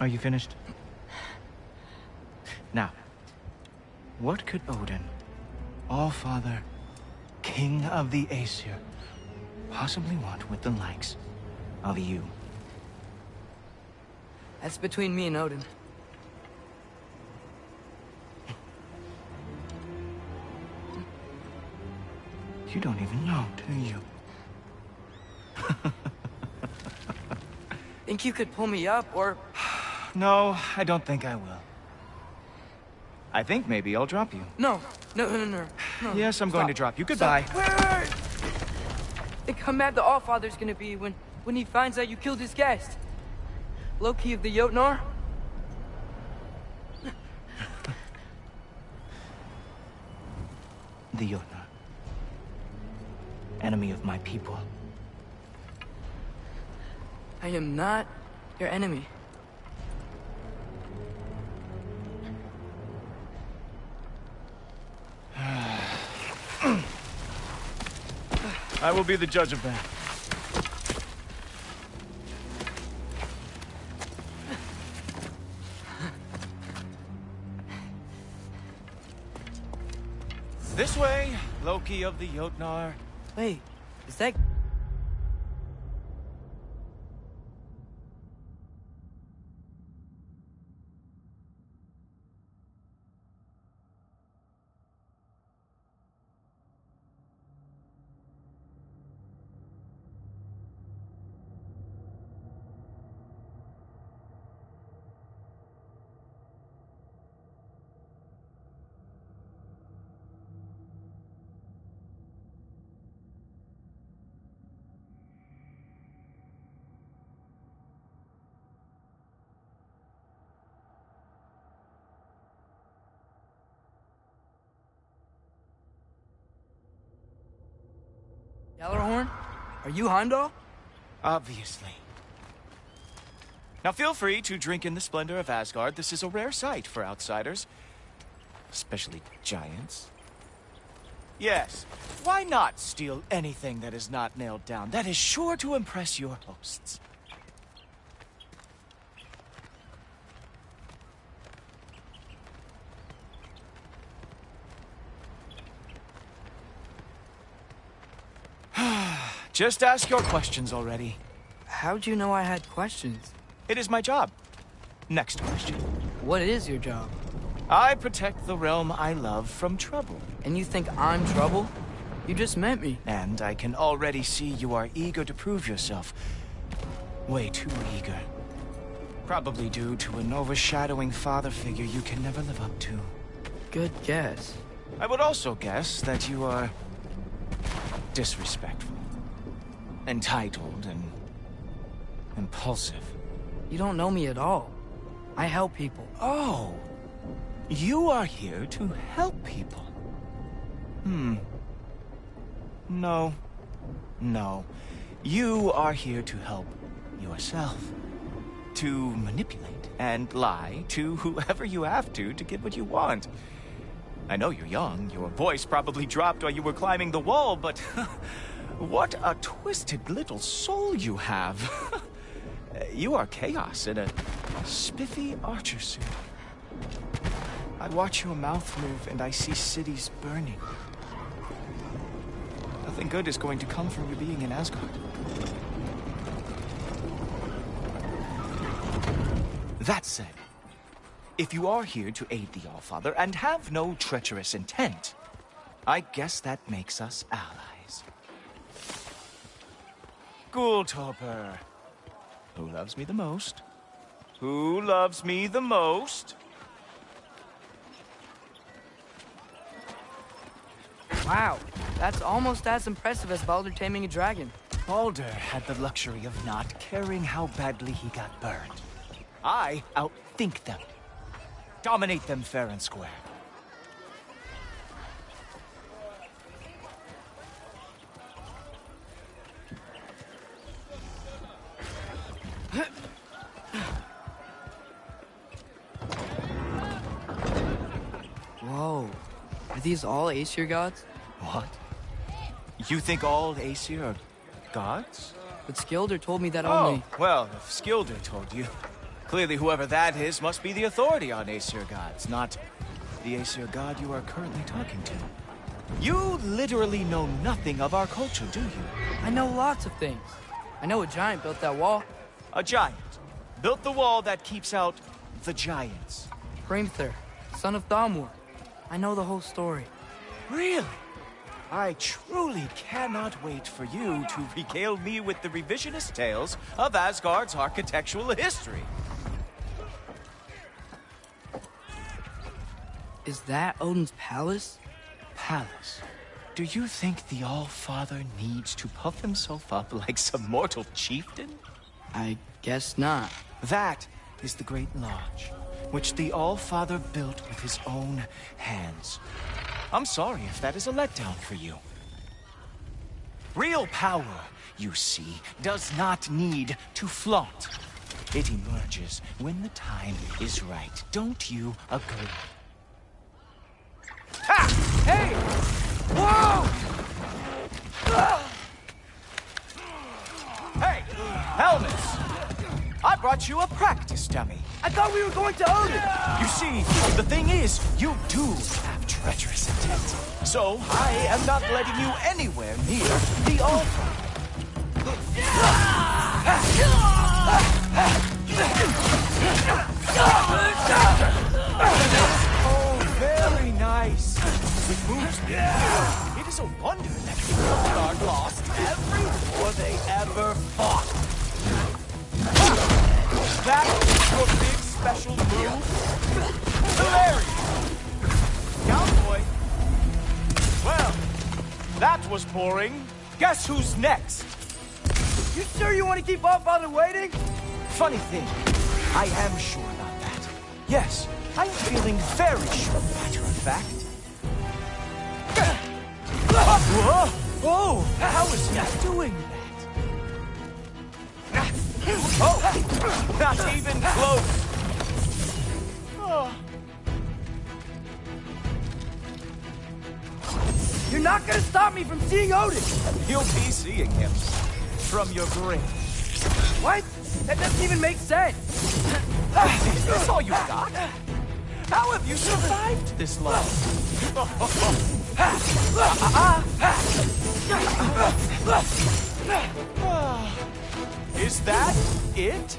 Are you finished? Now, what could Odin, Allfather, King of the Aesir, possibly want with the likes of you? That's between me and Odin. You don't even know, do you? Think you could pull me up, or... No, I don't think I will. I think maybe I'll drop you. No. Yes, I'm going to drop you. Goodbye. Wait. Think how mad the Allfather's gonna be when he finds out you killed his guest. Loki of the Jotnar? The Jotnar. Enemy of my people. I am not your enemy. I will be the judge of that. This way, Loki of the Jotnar. Wait, is that... Yellowhorn? Are you Heimdall? Obviously. Now feel free to drink in the splendor of Asgard. This is a rare sight for outsiders. Especially giants. Yes, why not steal anything that is not nailed down? That is sure to impress your hosts. Just ask your questions already. How'd you know I had questions? It is my job. Next question. What is your job? I protect the realm I love from trouble. And you think I'm trouble? You just met me. And I can already see you are eager to prove yourself. Way too eager. Probably due to an overshadowing father figure you can never live up to. Good guess. I would also guess that you are disrespectful, entitled, and impulsive. You don't know me at all. I help people. Oh, you are here to help people. No. No. You are here to help yourself. To manipulate and lie to whoever you have to get what you want. I know you're young. Your voice probably dropped while you were climbing the wall, but what a twisted little soul you have. You are chaos in a spiffy archer suit. I watch your mouth move and I see cities burning. Nothing good is going to come from you being in Asgard. That said, if you are here to aid the Allfather and have no treacherous intent, I guess that makes us allies. Ghoultoper. Who loves me the most? Who loves me the most? Wow, that's almost as impressive as Baldur taming a dragon. Baldur had the luxury of not caring how badly he got burned. I outthink them. Dominate them fair and square. Whoa. Are these all Aesir gods? What? You think all Aesir are gods? But Skilder told me that only... Oh, well, if Skilder told you, clearly whoever that is must be the authority on Aesir gods, not the Aesir god you are currently talking to. You literally know nothing of our culture, do you? I know lots of things. I know a giant built that wall. A giant built the wall that keeps out the giants. Hrimthur, son of Thamur. I know the whole story. Really? I truly cannot wait for you to regale me with the revisionist tales of Asgard's architectural history. Is that Odin's palace? Palace? Do you think the All-Father needs to puff himself up like some mortal chieftain? I guess not. That is the Great Lodge, which the All-Father built with his own hands. I'm sorry if that is a letdown for you. Real power, you see, does not need to flaunt. It emerges when the time is right. Don't you agree? Ha! Hey! Whoa! Hey! Helmets! I brought you a practice dummy. I thought we were going to Odin! You see, the thing is, you do have treacherous intent. So, I am not letting you anywhere near the altar. Oh, very nice. It moves me. It is a wonder that the Asgard lost every war they ever fought. That your big special move? Hilarious! Cowboy. Well, that was boring. Guess who's next? You sure you want to keep Allfather waiting? Funny thing, I am sure about that. Yes, I'm feeling very sure, matter of fact. Whoa! Oh, how is he doing that? Oh, not even close. Oh. You're not gonna stop me from seeing Odin! You'll be seeing him from your grave. What? That doesn't even make sense! Is this all you got? How have you survived this long? Is that it?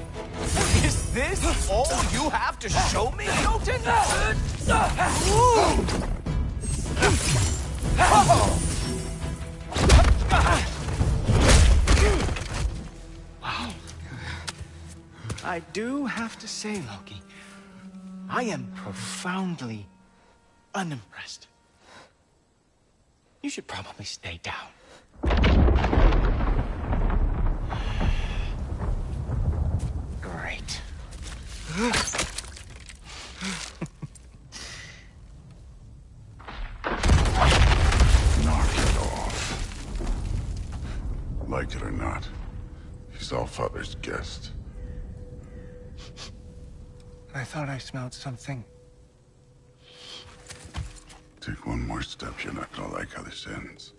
Is this all you have to show me, Jotun? Wow. I do have to say, Loki, I am profoundly unimpressed. You should probably stay down. Great. Knock it off. Like it or not, he's Allfather's guest. I thought I smelled something. Take one more step, you're not gonna like how this ends.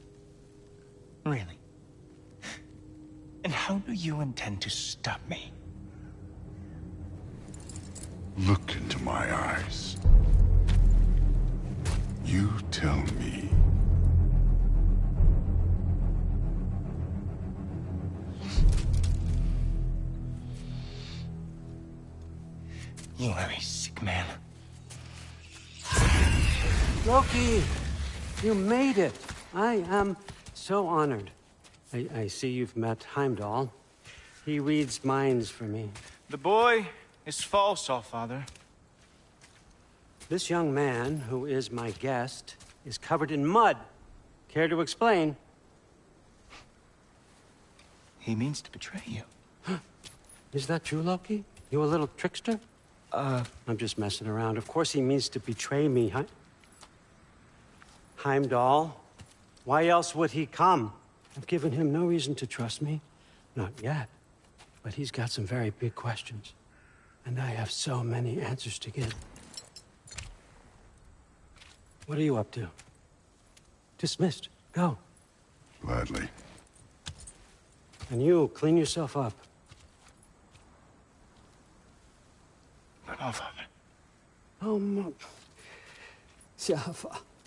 Really? And how do you intend to stop me? Look into my eyes. You tell me. You are a sick man. Loki, you made it. I am so honored. I see you've met Heimdall. He reads minds for me. The boy is false, Allfather. This young man, who is my guest, is covered in mud. Care to explain? He means to betray you. Is that true, Loki? You a little trickster? I'm just messing around. Of course he means to betray me, huh? Heimdall, why else would he come? I've given him no reason to trust me. Not yet. But he's got some very big questions. And I have so many answers to give. What are you up to? Dismissed. Go. Gladly. And you, clean yourself up. But Allfather. Oh, no.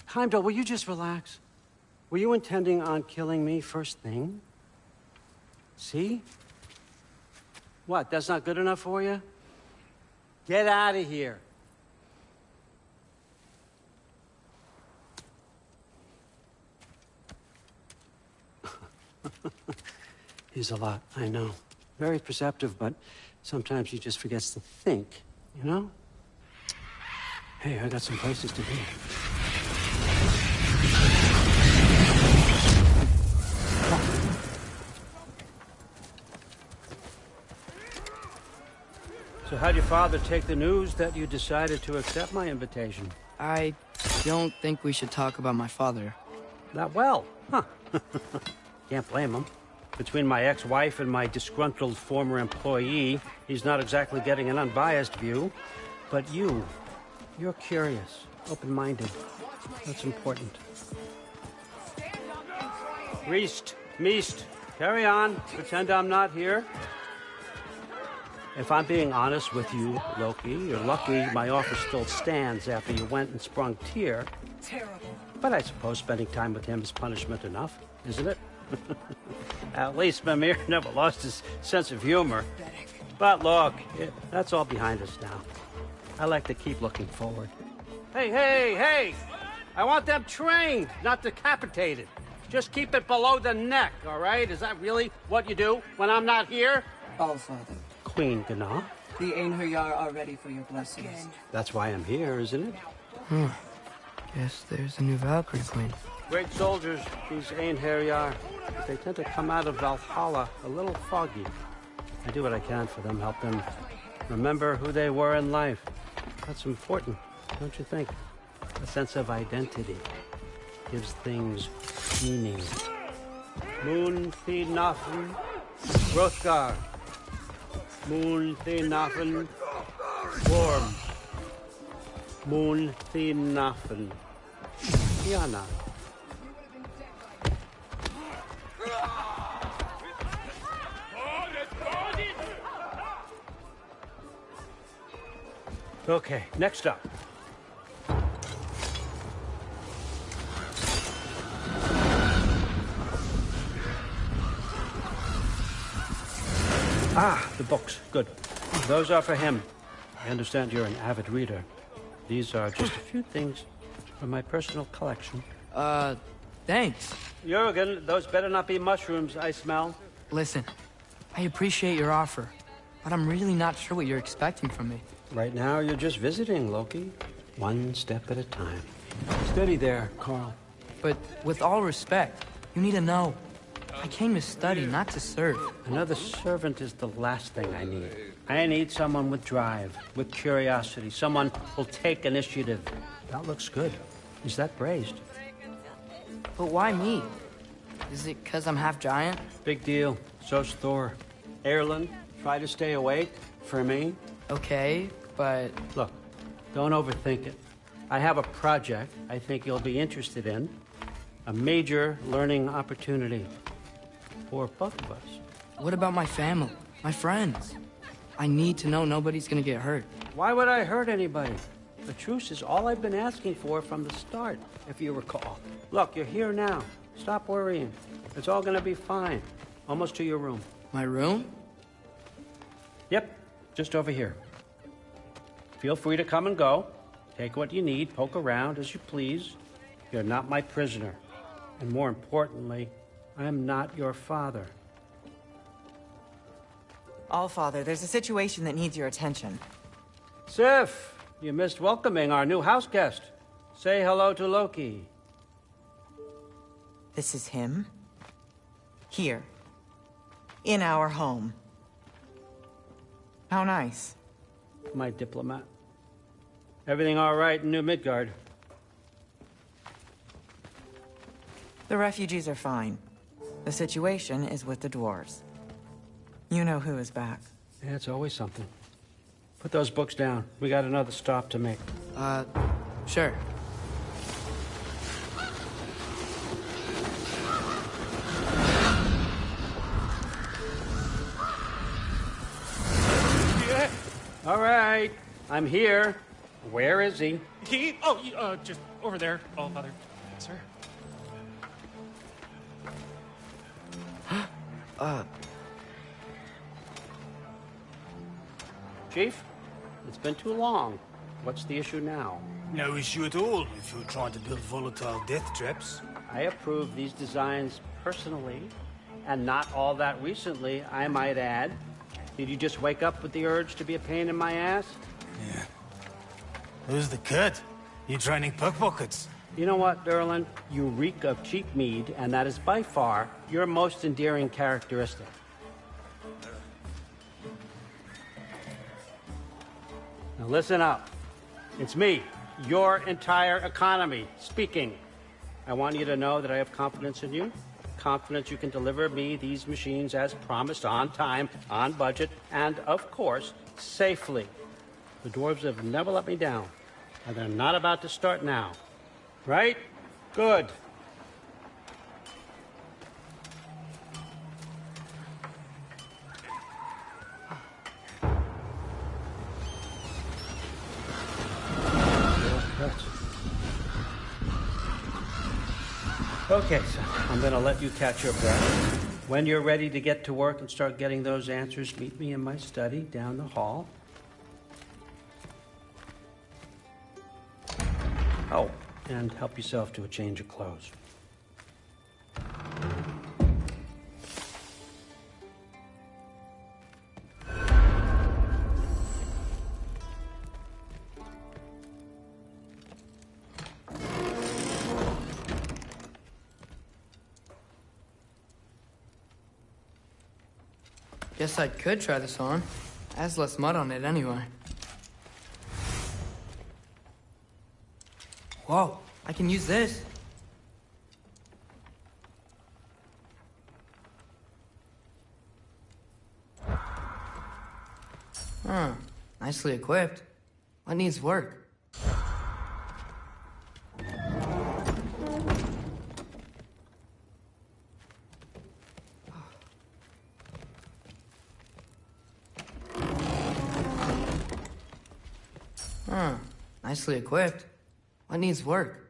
Heimdall, will you just relax? Were you intending on killing me first thing? See? What, that's not good enough for you? Get out of here. He's a lot, I know. Very perceptive, but sometimes he just forgets to think, you know? Hey, I got some places to be. So how'd your father take the news that you decided to accept my invitation? I don't think we should talk about my father. Not well, huh? Can't blame him. Between my ex-wife and my disgruntled former employee, he's not exactly getting an unbiased view. But you're curious, open-minded. That's important. Meest, carry on. Pretend I'm not here. If I'm being honest with you, Loki, you're lucky my offer still stands after you went and sprung Tyr. Terrible. But I suppose spending time with him is punishment enough, isn't it? At least Mimir never lost his sense of humor. But look, that's all behind us now. I like to keep looking forward. Hey! I want them trained, not decapitated. Just keep it below the neck, all right? Is that really what you do when I'm not here? Allfather. Queen Gná. The Einherjar are ready for your blessings. That's why I'm here, isn't it? Guess there's a new Valkyrie Queen. Great soldiers, these Einherjar. They tend to come out of Valhalla a little foggy. I do what I can for them, help them remember who they were in life. That's important, don't you think? A sense of identity gives things meaning. Moon thi nafen. Rothgar. Moon thi nafen. Worm. Moon thi nafen. Yana. Okay, next up. Ah, the books. Good. Those are for him. I understand you're an avid reader. These are just a few things from my personal collection. Thanks. Jurgen, those better not be mushrooms I smell. Listen, I appreciate your offer, but I'm really not sure what you're expecting from me. Right now, you're just visiting, Loki. One step at a time. Steady there, Carl. But with all respect, you need to know. I came to study, not to serve. Another servant is the last thing I need. I need someone with drive, with curiosity, someone who'll take initiative. That looks good. Is that braised? But why me? Is it because I'm half giant? Big deal. So's Thor. Erlen, try to stay awake for me. Okay, but... Look, don't overthink it. I have a project I think you'll be interested in. A major learning opportunity. For both of us. What about my family? My friends? I need to know nobody's gonna get hurt. Why would I hurt anybody? The truce is all I've been asking for from the start, if you recall. Look, you're here now. Stop worrying. It's all gonna be fine. Almost to your room. My room? Yep, just over here. Feel free to come and go. Take what you need, poke around as you please. You're not my prisoner. And more importantly, I'm not your father. Allfather, there's a situation that needs your attention. Sif, you missed welcoming our new house guest. Say hello to Loki. This is him? Here. In our home. How nice. My diplomat. Everything all right in New Midgard? The refugees are fine. The situation is with the dwarves. You know who is back. Yeah, it's always something. Put those books down. We got another stop to make. Sure. Yeah. All right. I'm here. Where is he? Just over there, Allfather. Sir? Chief, it's been too long. What's the issue now? No issue at all if you're trying to build volatile death traps. I approve these designs personally, and not all that recently, I might add. Did you just wake up with the urge to be a pain in my ass? Yeah. Who's the cut? You training pickpockets? You know what, Derlin? You reek of cheap mead, and that is by far your most endearing characteristic. Now listen up. It's me, your entire economy, speaking. I want you to know that I have confidence in you. Confidence you can deliver me these machines as promised, on time, on budget, and, of course, safely. The dwarves have never let me down, and they're not about to start now. Right? Good. Okay, so I'm gonna let you catch your breath. When you're ready to get to work and start getting those answers, meet me in my study down the hall. Oh, and help yourself to a change of clothes. Guess I could try this on. Has less mud on it anyway. Whoa, I can use this. Huh. Nicely equipped. What needs work? Huh. Nicely equipped. What needs work?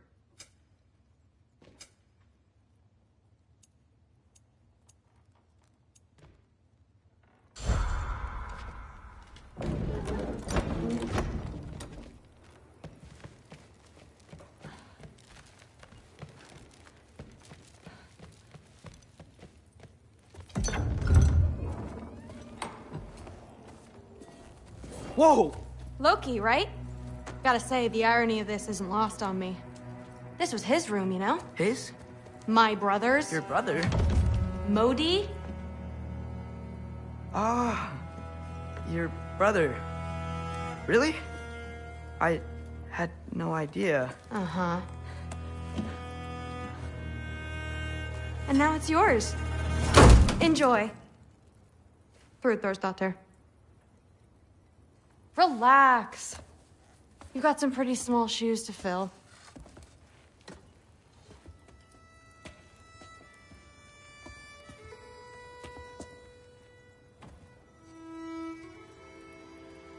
Whoa! Loki, right? Gotta say, the irony of this isn't lost on me. This was his room, you know? His? My brother's. Your brother? Modi? Ah, your brother. Really? I had no idea. Uh-huh. And now it's yours. Enjoy. Fruthdórsdóttir. Relax. You've got some pretty small shoes to fill.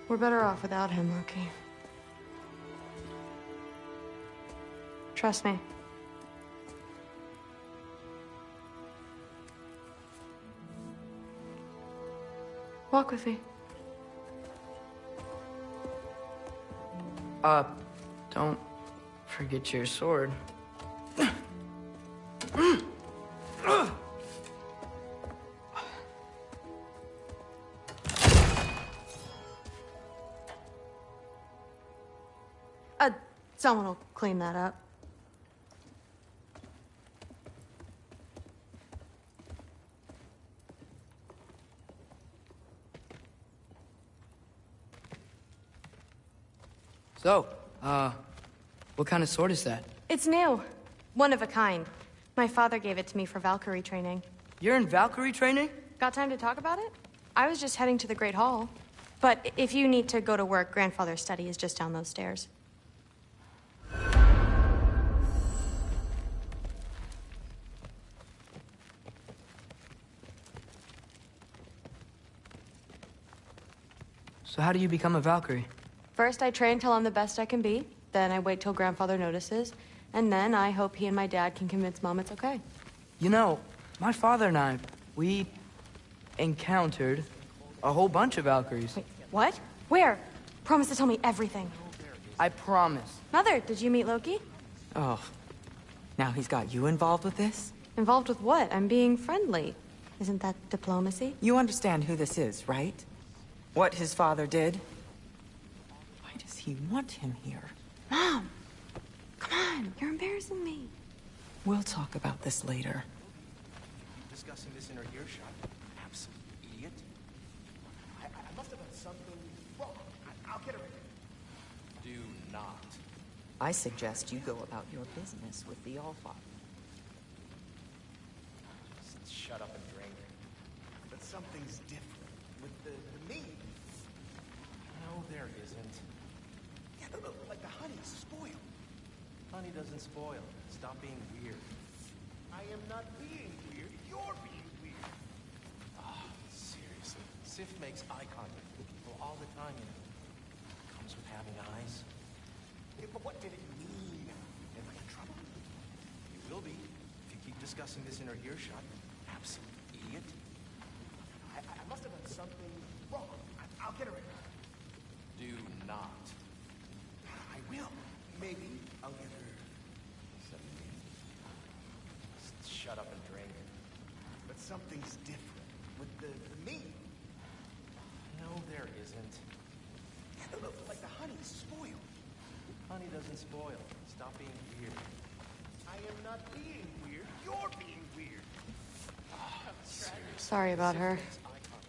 We're better off without him, Loki. Trust me. Walk with me. Don't forget your sword. Someone will clean that up. So, what kind of sword is that? It's new. One of a kind. My father gave it to me for Valkyrie training. You're in Valkyrie training? Got time to talk about it? I was just heading to the Great Hall. But if you need to go to work, Grandfather's study is just down those stairs. So how do you become a Valkyrie? First, I train till I'm the best I can be. Then I wait till Grandfather notices. And then I hope he and my dad can convince Mom it's okay. You know, my father and I, we encountered a whole bunch of Valkyries. Wait, what? Where? Promise to tell me everything. I promise. Mother, did you meet Loki? Oh, now he's got you involved with this? Involved with what? I'm being friendly. Isn't that diplomacy? You understand who this is, right? What his father did? Why does he want him here? Mom! Come on, you're embarrassing me. We'll talk about this later. Discussing this in her earshot. Absolute idiot. I must have done something wrong. I'll get her in. Do not. I suggest you go about your business with the Allfather. Just shut up and drink. But something's different with the meat. No, there isn't. Yeah, like the honey's spoiled. Honey doesn't spoil. Stop being weird. I am not being weird. You're being weird. Oh, seriously. Sif makes eye contact with people all the time, you know. Comes with having eyes. Yeah, but what did it mean? Am I in trouble? You will be if you keep discussing this in her earshot. Absolute idiot. I must have done something wrong. I'll get her in. Do not. I will. Maybe I'll get her. Just shut up and drink. But something's different with the meat. No, there isn't. Yeah, like the honey's spoiled. Honey doesn't spoil. Stop being weird. I am not being weird. You're being weird. Sorry about her.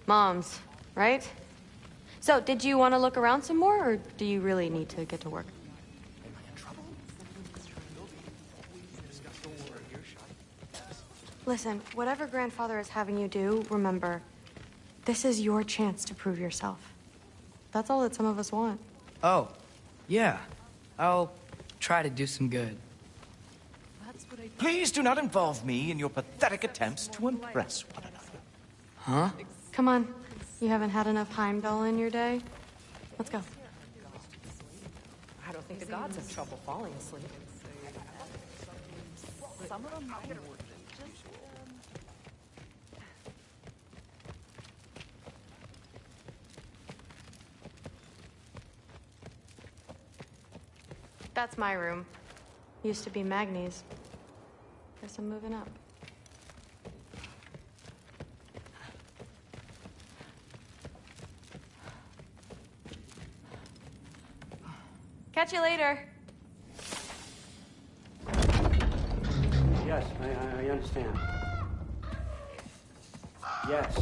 Mom's, right? So, did you want to look around some more, or do you really need to get to work? Am I in trouble? Listen, whatever Grandfather is having you do, remember, this is your chance to prove yourself. That's all that some of us want. Oh, yeah. I'll try to do some good. Please do not involve me in your pathetic attempts to impress one another. Huh? Come on. You haven't had enough Heimdall in your day? Let's go. I don't think the gods have trouble falling asleep. Some of them might. That's my room. Used to be Magni's. Guess I'm moving up. Catch you later. Yes, I understand. Yes.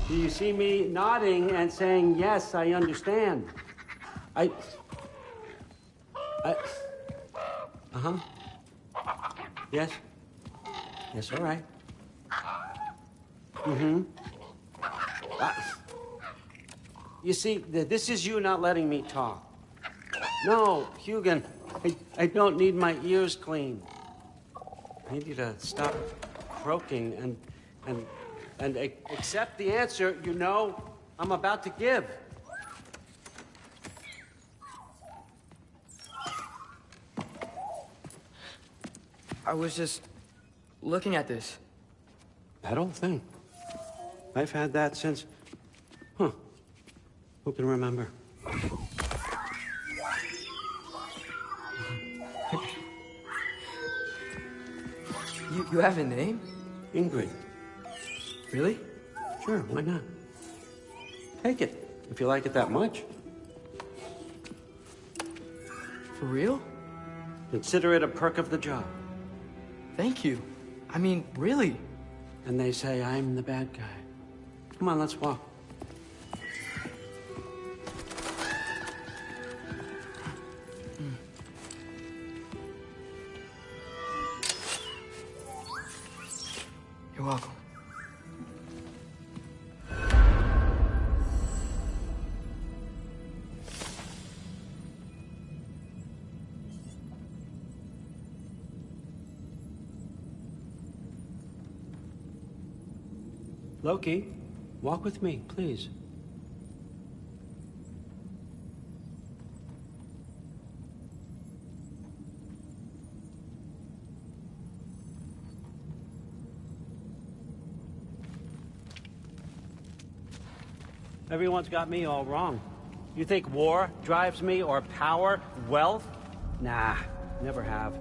Do you see me nodding and saying, yes, I understand? Uh-huh. Yes? Yes, all right. Mm-hmm. You see, this is you not letting me talk. No, Hugin, I don't need my ears cleaned. I need you to stop croaking and accept the answer you know I'm about to give. I was just looking at this. That old thing. I've had that since... Huh. Who can remember? You have a name? Ingrid. Really? Sure, why not? Take it, if you like it that much. For real? Consider it a perk of the job. Thank you. I mean, really. And they say I'm the bad guy. Come on, let's walk. You're welcome. Loki, walk with me, please. Everyone's got me all wrong. You think war drives me, or power, wealth? Nah, never have.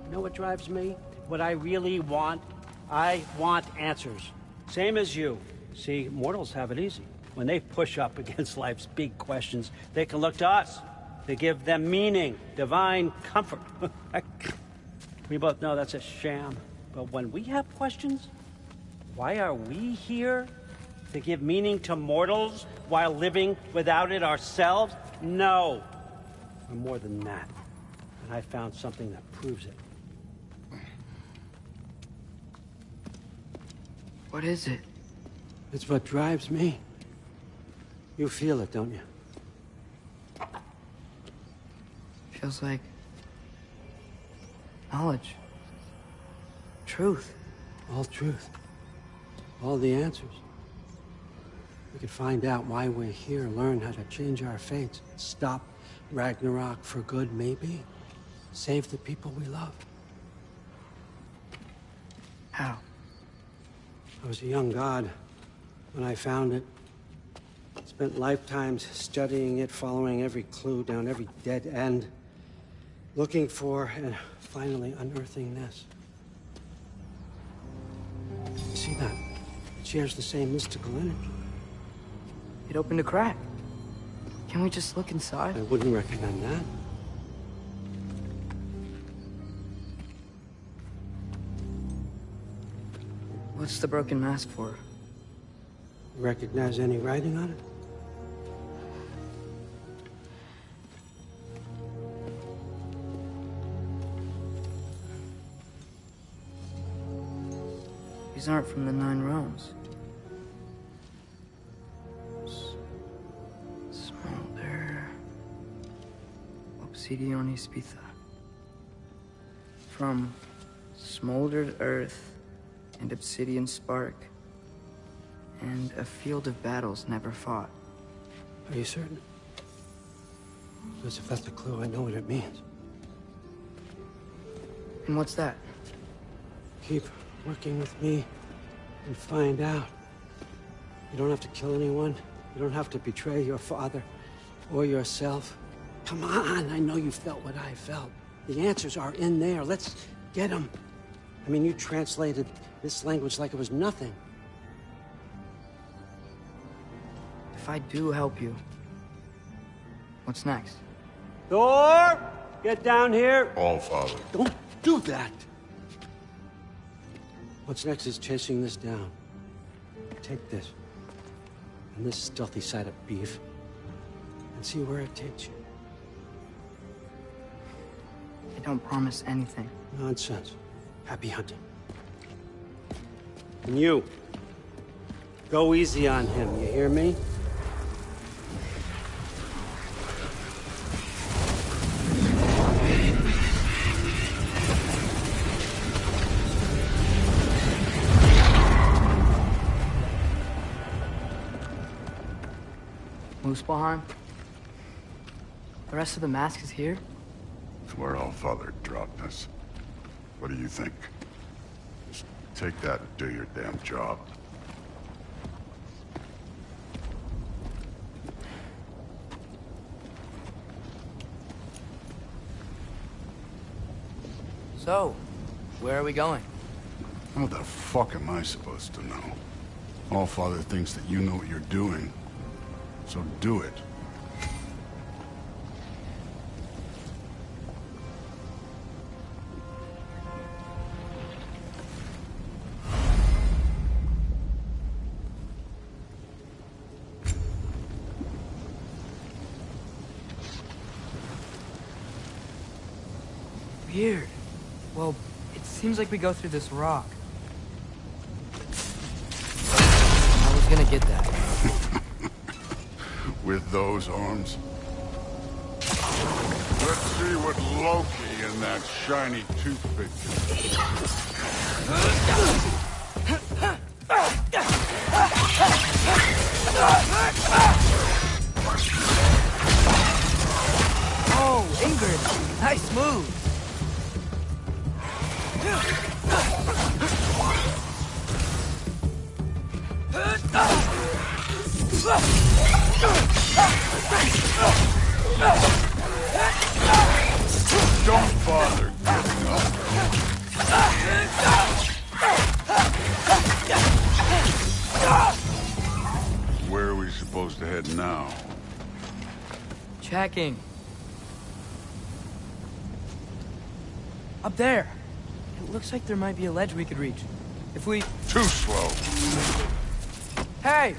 You know what drives me? What I really want? I want answers. Same as you. See, mortals have it easy. When they push up against life's big questions, they can look to us. They give them meaning, divine comfort. We both know that's a sham. But when we have questions, why are we here? To give meaning to mortals while living without it ourselves? No. We're more than that. And I found something that proves it. What is it? It's what drives me. You feel it, don't you? Feels like knowledge. Truth. All truth. All the answers. We could find out why we're here, learn how to change our fates, stop Ragnarok for good, maybe. Save the people we love. How? I was a young god when I found it. Spent lifetimes studying it, following every clue down every dead end, looking for and finally unearthing this. You see that? It shares the same mystical energy. It opened a crack. Can we just look inside? I wouldn't recommend that. What's the broken mask for? Recognize any writing on it? These aren't from the 9 realms. Obsidione Spitha. From smoldered earth and obsidian spark, and a field of battles never fought. Are you certain? Because if that's a clue, I know what it means. And what's that? Keep working with me and find out. You don't have to kill anyone. You don't have to betray your father or yourself. Come on, I know you felt what I felt. The answers are in there. Let's get them. I mean, you translated this language like it was nothing. If I do help you, what's next? Thor! Get down here! All Father. Don't do that! What's next is chasing this down. Take this, and this stealthy side of beef, and see where it takes you. I don't promise anything. Nonsense. Happy hunting. And you, go easy on him, you hear me? Muspelheim? The rest of the mask is here? It's where All Father dropped us. What do you think? Just take that and do your damn job. So, where are we going? How the fuck am I supposed to know? All Father thinks that you know what you're doing. So do it. Weird. Well, it seems like we go through this rock. I was gonna get that. With those arms? Let's see what Loki and that shiny toothpick Oh, Ingrid! Nice move! Don't bother giving up. Where are we supposed to head now? Checking. Up there. It looks like there might be a ledge we could reach. If we... Too slow. Hey!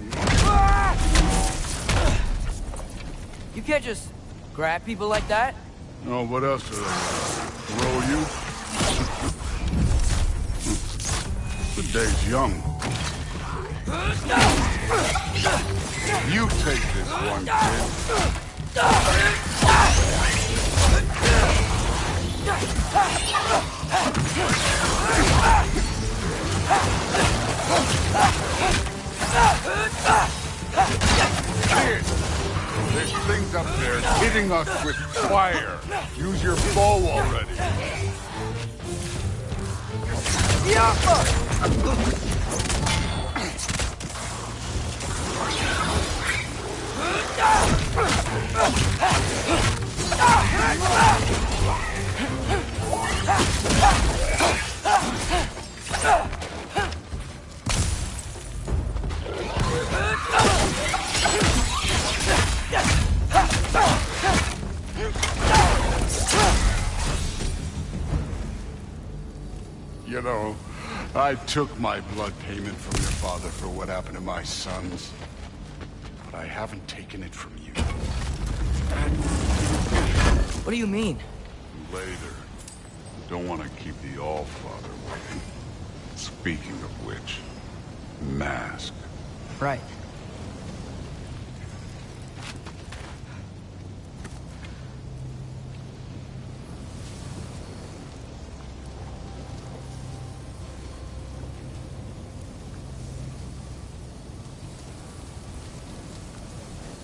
You can't just grab people like that. Oh, what else are they? Throw you? The day's young. You take this one, kid. This thing's up there hitting us with fire. Use your bow already. You know, I took my blood payment from your father for what happened to my sons. But I haven't taken it from you. What do you mean? Later. Don't want to keep the All-Father waiting. Speaking of which, mask. Right.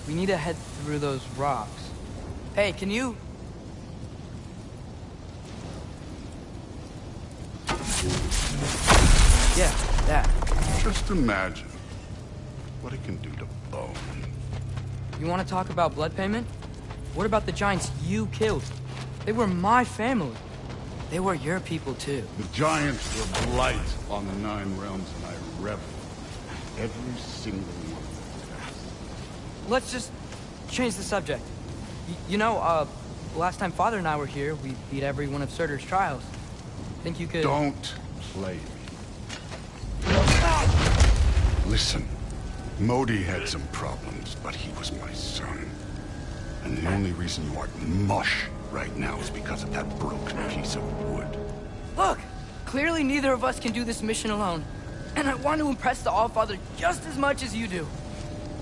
We need to head through those rocks. Hey, can you... Yeah, that. Just imagine what it can do to bone. You want to talk about blood payment? What about the giants you killed? They were my family. They were your people, too. The giants were blight on the 9 realms, and I reveled every single one of them. Let's just change the subject. You know, last time Father and I were here, we beat every one of Surtur's trials. Think you could... Don't play me. Listen, Modi had some problems, but he was my son. And the only reason you aren't mush right now is because of that broken piece of wood. Look! Clearly neither of us can do this mission alone. And I want to impress the Allfather just as much as you do.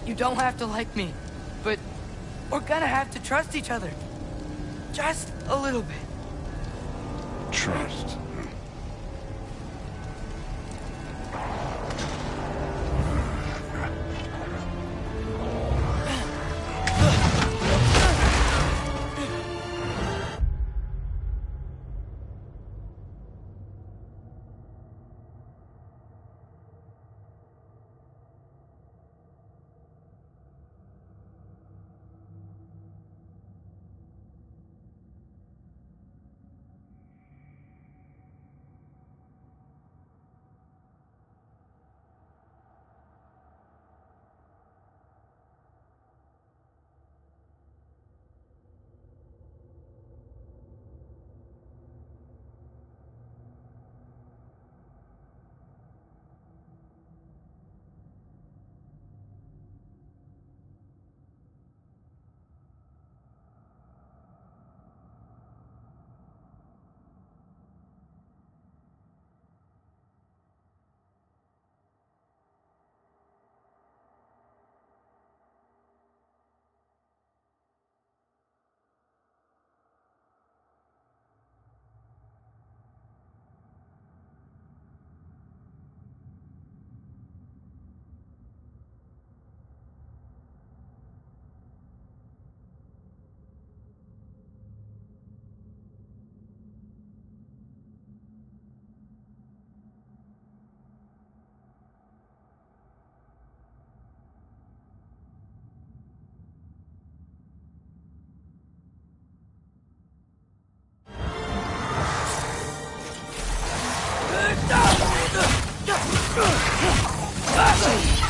You don't have to like me, but we're gonna have to trust each other. Just a little bit. Trust.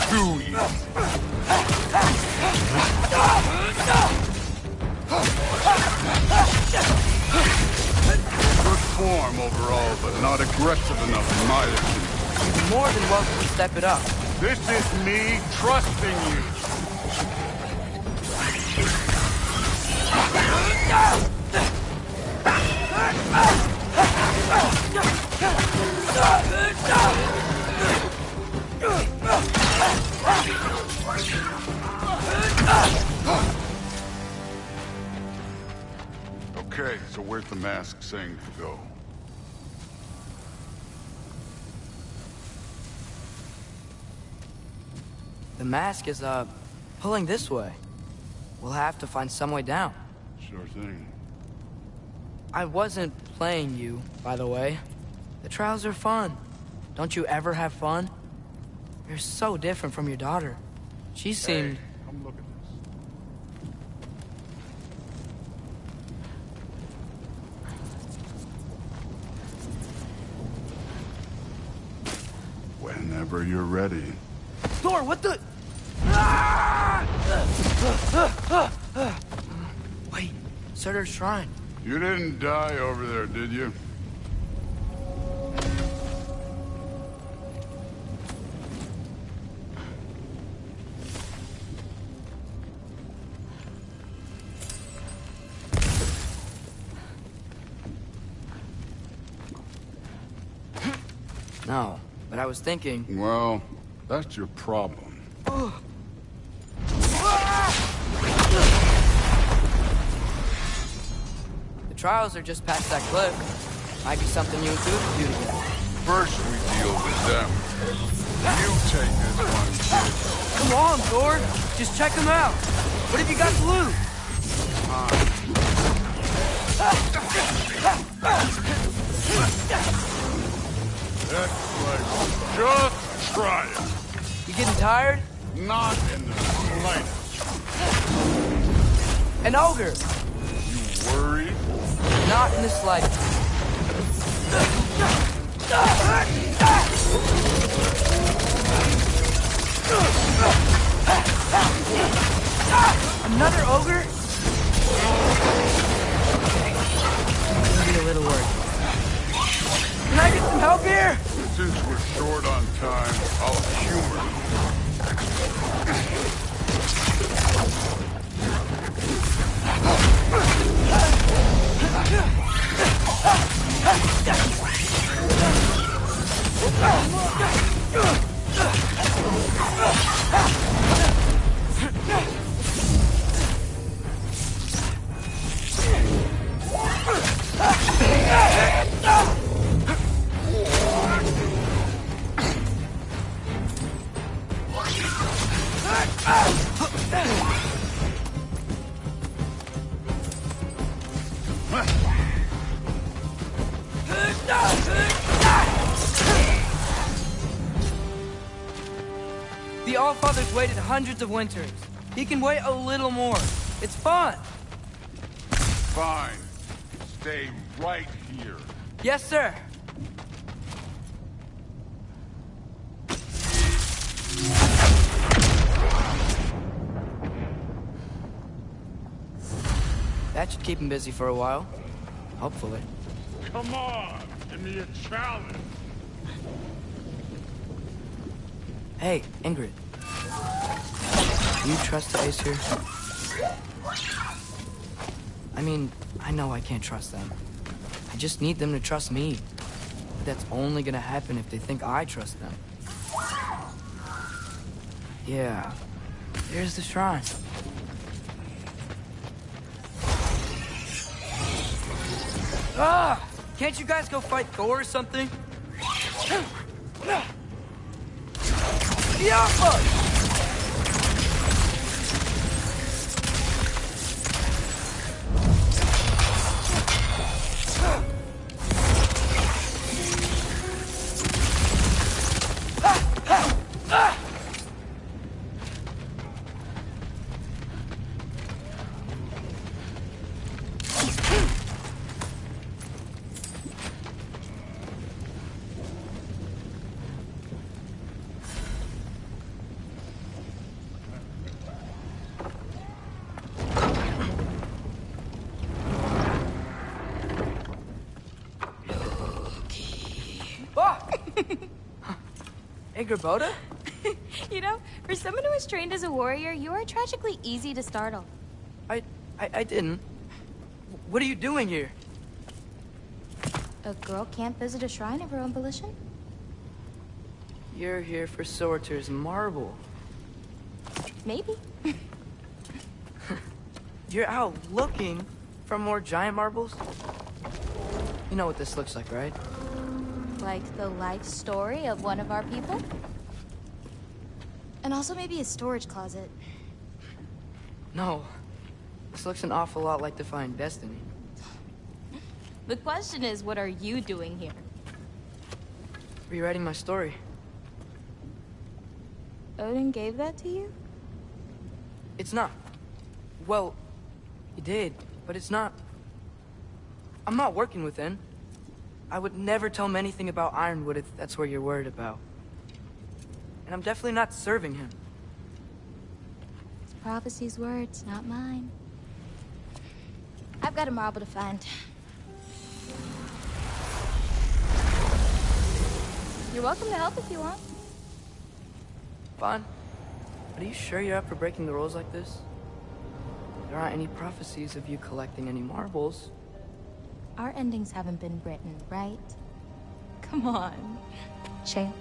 Too easy. Good form overall, but not aggressive enough in my opinion. You're more than welcome to step it up. This is me trusting you. Okay, so where's the mask saying to go? The mask is, pulling this way. We'll have to find some way down. Sure thing. I wasn't playing you, by the way. The trials are fun. Don't you ever have fun? You're so different from your daughter. She seemed... Hey, come look at this. Whenever you're ready. Thor, what the... Wait, Surtur's shrine. You didn't die over there, did you? No, but I was thinking... Well, that's your problem. The trials are just past that cliff. Might be something you and Duke can do together. First we deal with them. You take this one, kid. Come on, Thor. Just check them out. What have you got to lose? That's right. Just try it. You getting tired? Not in the slightest. An ogre. You worried? Not in the slightest. Another ogre? Okay. Maybe a little worried. Can I get some help here? Since we're short on time, I'll humor The Allfather's waited hundreds of winters. He can wait a little more. It's fun. Fine. Stay right here. Yes, sir. That should keep him busy for a while. Hopefully. Come on, give me a challenge. Hey, Ingrid. Do you trust the Ace here? I mean, I know I can't trust them. I just need them to trust me. But that's only gonna happen if they think I trust them. Yeah. There's the shrine. Ah! Can't you guys go fight Thor or something? Yeah! Boda? You know, for someone who was trained as a warrior, you are tragically easy to startle. I didn't. What are you doing here? A girl can't visit a shrine of her own volition? You're here for Sorter's marble. Maybe. You're out looking for more giant marbles? You know what this looks like, right? Like the life story of one of our people? And also maybe a storage closet. No. This looks an awful lot like Defying Destiny. The question is, what are you doing here? Rewriting my story. Odin gave that to you? It's not. Well, he did, but it's not. I'm not working with him. I would never tell him anything about Ironwood if that's what you're worried about. And I'm definitely not serving him. It's prophecy's words, not mine. I've got a marble to find. You're welcome to help if you want. Fine. But are you sure you're up for breaking the rules like this? There aren't any prophecies of you collecting any marbles. Our endings haven't been written, right? Come on, champ.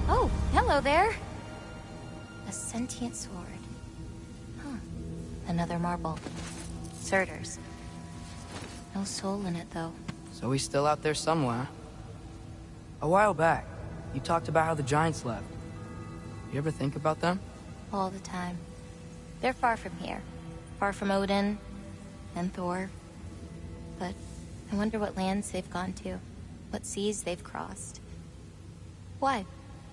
Oh, hello there. A sentient sword. Huh. Another marble. Surtur's. No soul in it, though. So he's still out there somewhere. A while back, you talked about how the Giants left. You ever think about them? All the time. They're far from here. Far from Odin and Thor. But I wonder what lands they've gone to. What seas they've crossed. Why?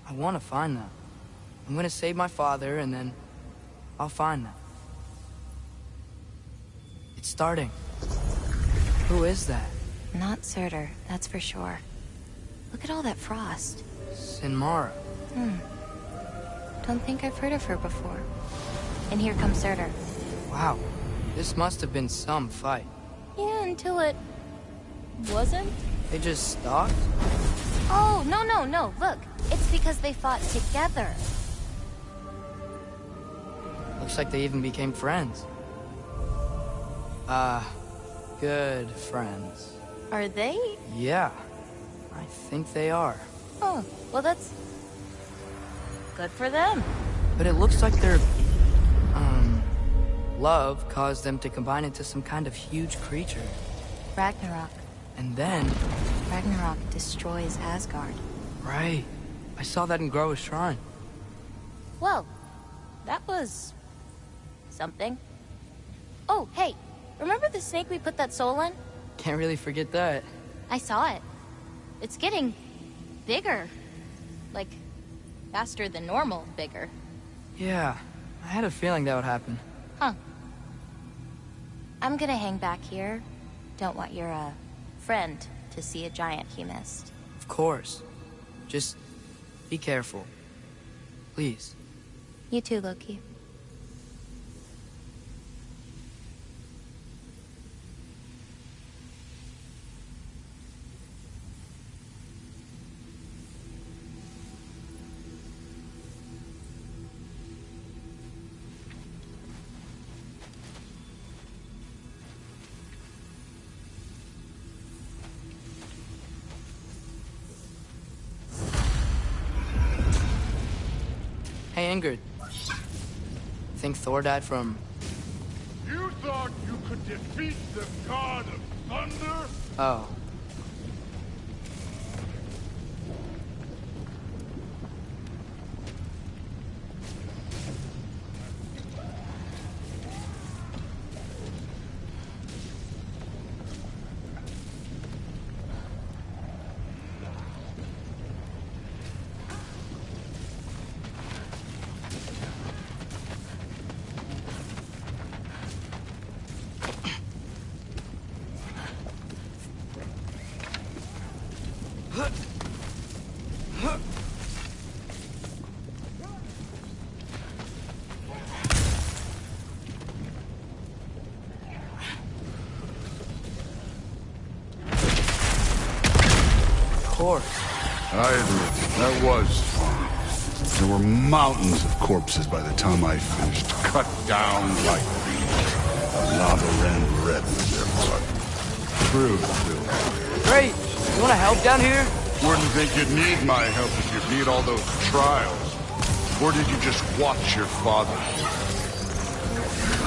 I want to find them. I'm gonna save my father, and then I'll find them. It's starting. Who is that? Not Surtur, that's for sure. Look at all that frost. Sinmara. Don't think I've heard of her before. And here comes Surtur. Wow. This must have been some fight. Yeah, until it... wasn't? They just stopped? Oh, no. Look, it's because they fought together. Looks like they even became friends. Good friends. Are they? Yeah, I think they are. Oh, well that's... good for them. But it looks like their, love caused them to combine into some kind of huge creature. Ragnarok. And then... Ragnarok destroys Asgard. Right. I saw that in Groa's shrine. Well, that was... something. Oh, hey, remember the snake we put that soul in? Can't really forget that. I saw it. It's getting... bigger. Like, faster than normal bigger. Yeah, I had a feeling that would happen. Huh. I'm gonna hang back here. Don't want your, friend to see a giant he missed. Of course. Just be careful. Please. You too, Loki. Hey, Ingrid. Think Thor died from... You thought you could defeat the god of thunder? Oh. I admit, that was fun. There were mountains of corpses by the time I finished, cut down like leaves. The lava ran red with their blood. True, too. Great! You wanna help down here? Wouldn't think you'd need my help if you'd need all those trials. Or did you just watch your father?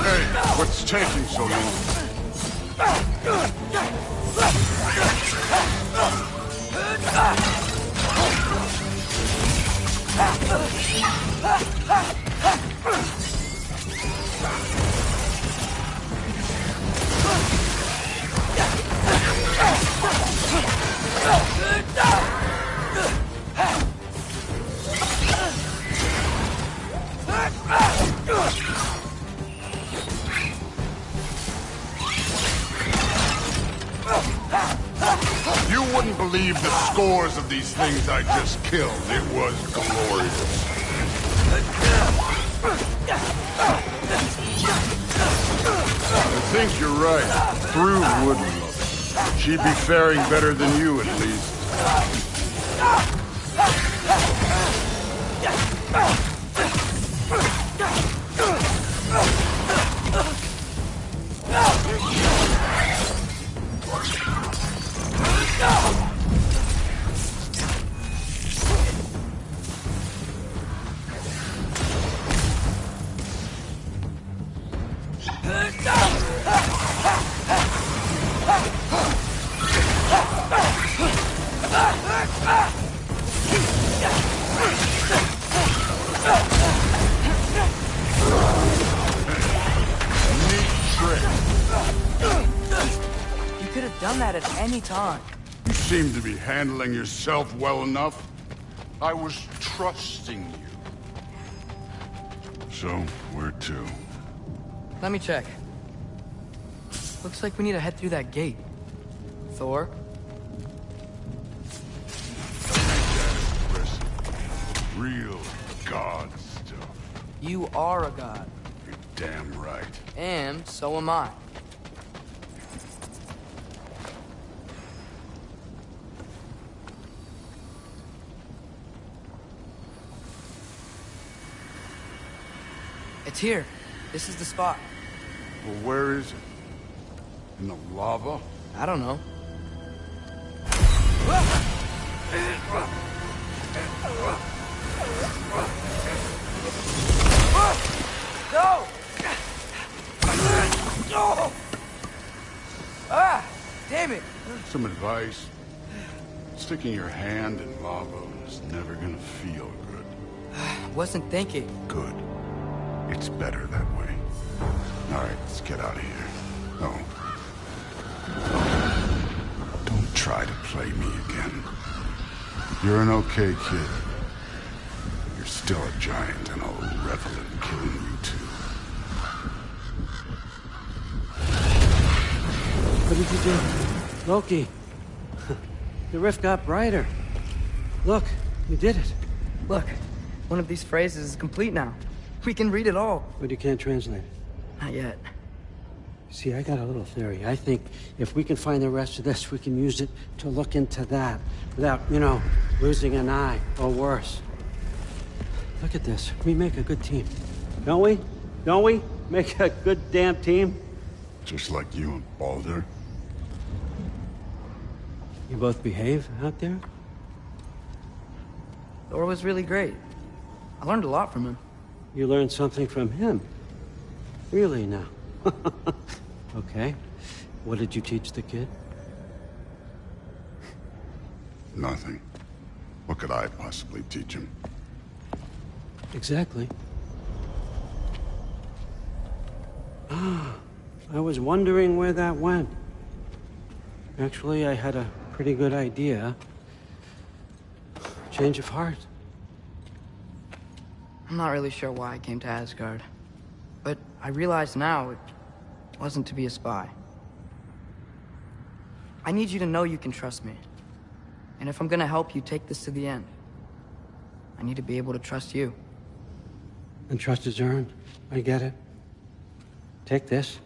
Hey, what's taking so long? You wouldn't believe the scores of these things I just killed. It was glorious. I think you're right. Through wouldn't look. She'd be faring better than you, at least. done that at any time. You seem to be handling yourself well enough. I was trusting you. So, where to? Let me check. Looks like we need to head through that gate. Thor? Real god stuff. You are a god. You're damn right. And so am I. It's here. This is the spot. Well, where is it? In the lava? I don't know. No! No! Ah! Damn it! Some advice. Sticking your hand in lava is never gonna feel good. Wasn't thinking. Good. It's better that way. All right, let's get out of here. Oh. Don't try to play me again. You're an okay kid. You're still a giant, and I'll revel in killing you too. What did you do? Loki. The rift got brighter. Look, we did it. Look, one of these phrases is complete now. We can read it all. But you can't translate it. Not yet. See, I got a little theory. I think if we can find the rest of this, we can use it to look into that without, you know, losing an eye or worse. Look at this. We make a good team. Don't we? Don't we? Make a good damn team? Just like you and Baldur. You both behave out there? Thor was really great. I learned a lot from him. You learned something from him? Really now? Okay. What did you teach the kid? Nothing. What could I possibly teach him? Exactly. Ah, I was wondering where that went. Actually, I had a pretty good idea. Change of heart. I'm not really sure why I came to Asgard. But I realize now it wasn't to be a spy. I need you to know you can trust me. And if I'm gonna help you take this to the end, I need to be able to trust you. And trust is earned. I get it. Take this,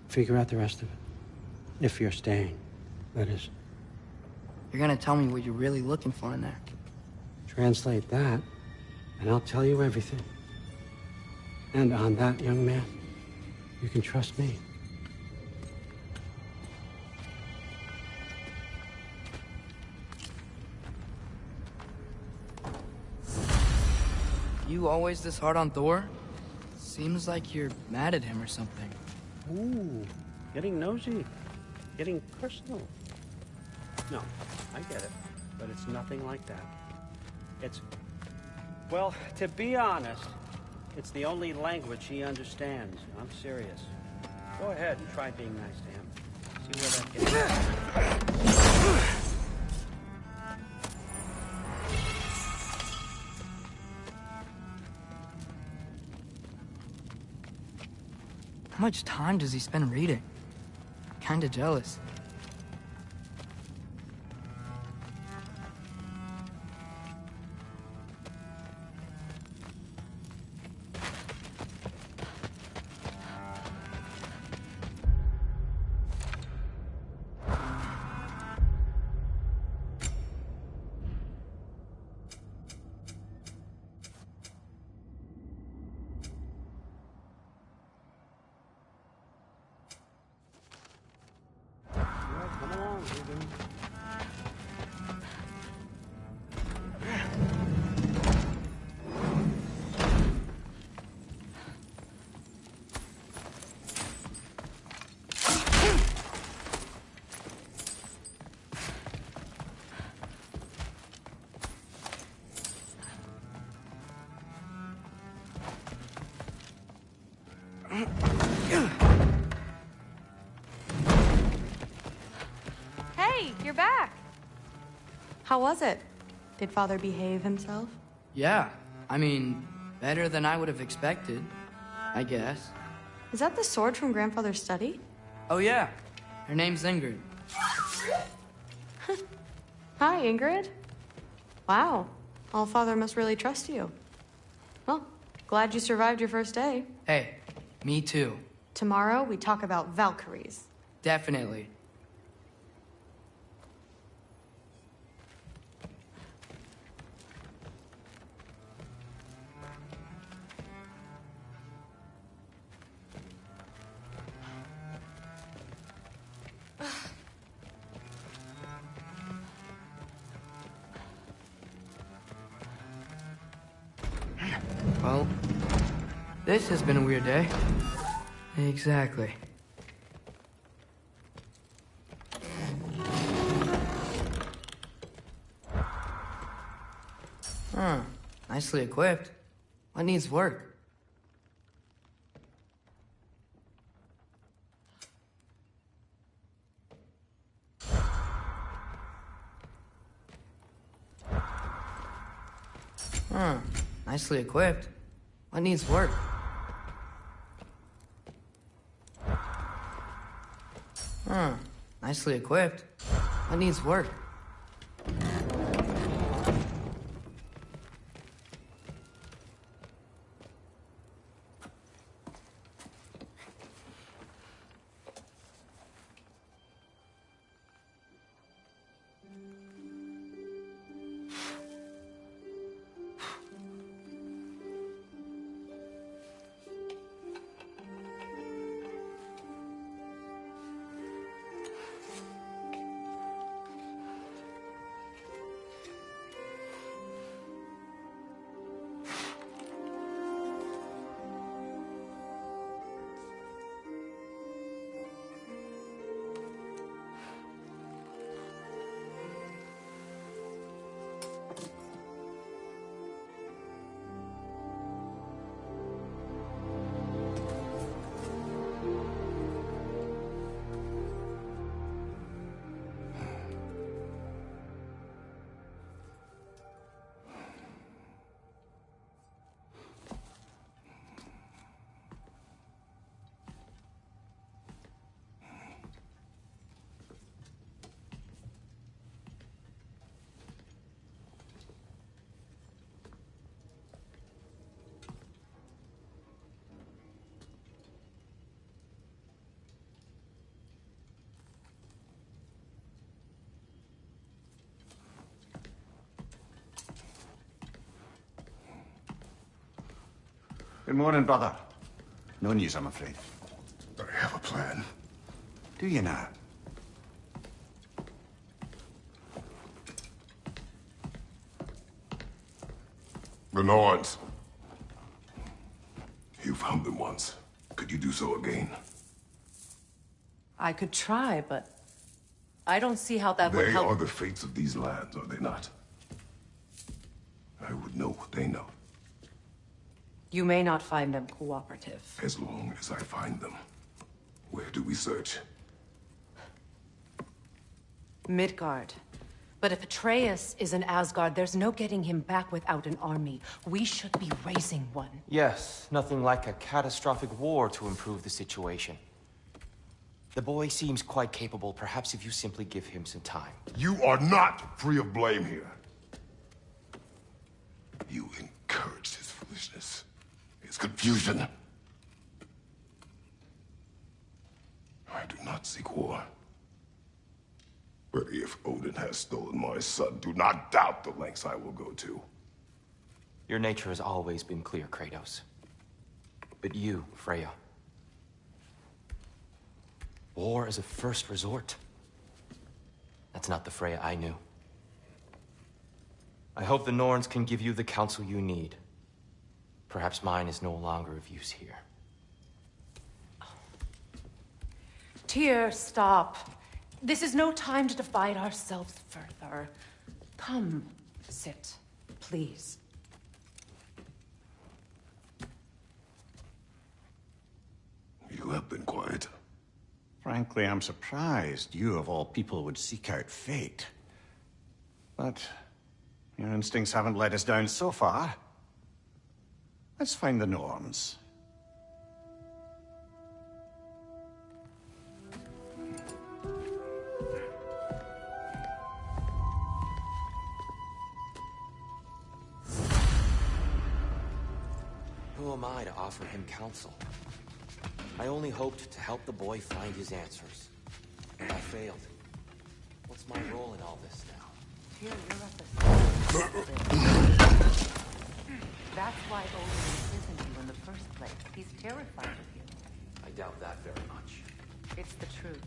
figure out the rest of it. If you're staying, that is. You're gonna tell me what you're really looking for in there. Translate that, and I'll tell you everything. And on that, young man, you can trust me. You always this hard on Thor? Seems like you're mad at him or something. Ooh, getting nosy. Getting personal. No, I get it. But it's nothing like that. It's... Well, to be honest, it's the only language he understands. I'm serious. Go ahead and try being nice to him. See where that gets you. How much time does he spend reading? I'm kinda jealous. Come along, Ruben. Hey, you're back. How was it? Did Father behave himself? Yeah, I mean, better than I would have expected, I guess. Is that the sword from Grandfather's study? Oh yeah, her name's Ingrid. Hi, Ingrid. Wow, Allfather must really trust you. Well, glad you survived your first day. Hey, me too. Tomorrow, we talk about Valkyries. Definitely. Well, this has been a weird day. Exactly. Huh. Nicely equipped. What needs work? Huh. Nicely equipped. What needs work? Huh. Nicely equipped. What needs work? Good morning, brother. No news, I'm afraid. I have a plan. Do you now? The Norns. You found them once. Could you do so again? I could try, but I don't see how that would They help. are the fates of these lands, are they not? I would know what they know, You may not find them cooperative. as long as I find them. Where do we search? Midgard. But if Atreus is in Asgard, there's no getting him back without an army. We should be raising one. Yes, nothing like a catastrophic war to improve the situation. The boy seems quite capable. Perhaps if you simply give him some time. You are not free of blame here. You encouraged his foolishness, his confusion. I do not seek war. But if Odin has stolen my son, do not doubt the lengths I will go to. Your nature has always been clear, Kratos. But you, Freya. War is a first resort. That's not the Freya I knew. I hope the Norns can give you the counsel you need. Perhaps mine is no longer of use here. Tyr, stop. This is no time to divide ourselves further. Come, sit, please. You have been quiet. Frankly, I'm surprised you, of all people, would seek out fate. But your instincts haven't let us down so far. Let's find the norms. Who am I to offer him counsel? I only hoped to help the boy find his answers. And I failed. What's my role in all this now? Tyr, you're at the center of this. That's why Odin imprisoned you in the first place. He's terrified of you. I doubt that very much. It's the truth.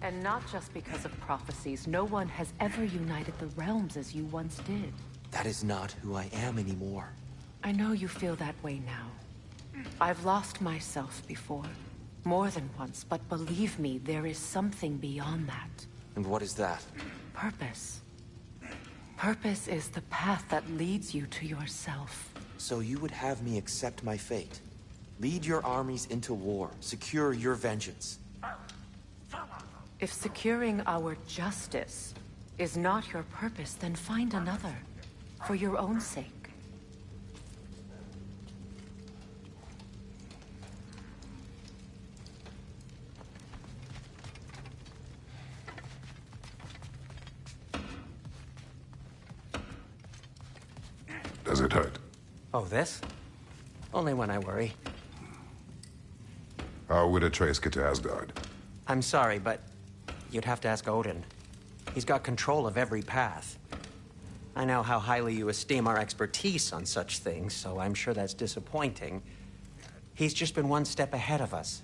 And not just because of prophecies. No one has ever united the realms as you once did. That is not who I am anymore. I know you feel that way now. I've lost myself before. More than once, but believe me, there is something beyond that. And what is that? Purpose. Purpose is the path that leads you to yourself. So you would have me accept my fate? Lead your armies into war, secure your vengeance. If securing our justice is not your purpose, then find another. For your own sake. Does it hurt? Oh, this? Only when I worry. How would Atreus get to Asgard? I'm sorry, but you'd have to ask Odin. He's got control of every path. I know how highly you esteem our expertise on such things, so I'm sure that's disappointing. He's just been one step ahead of us.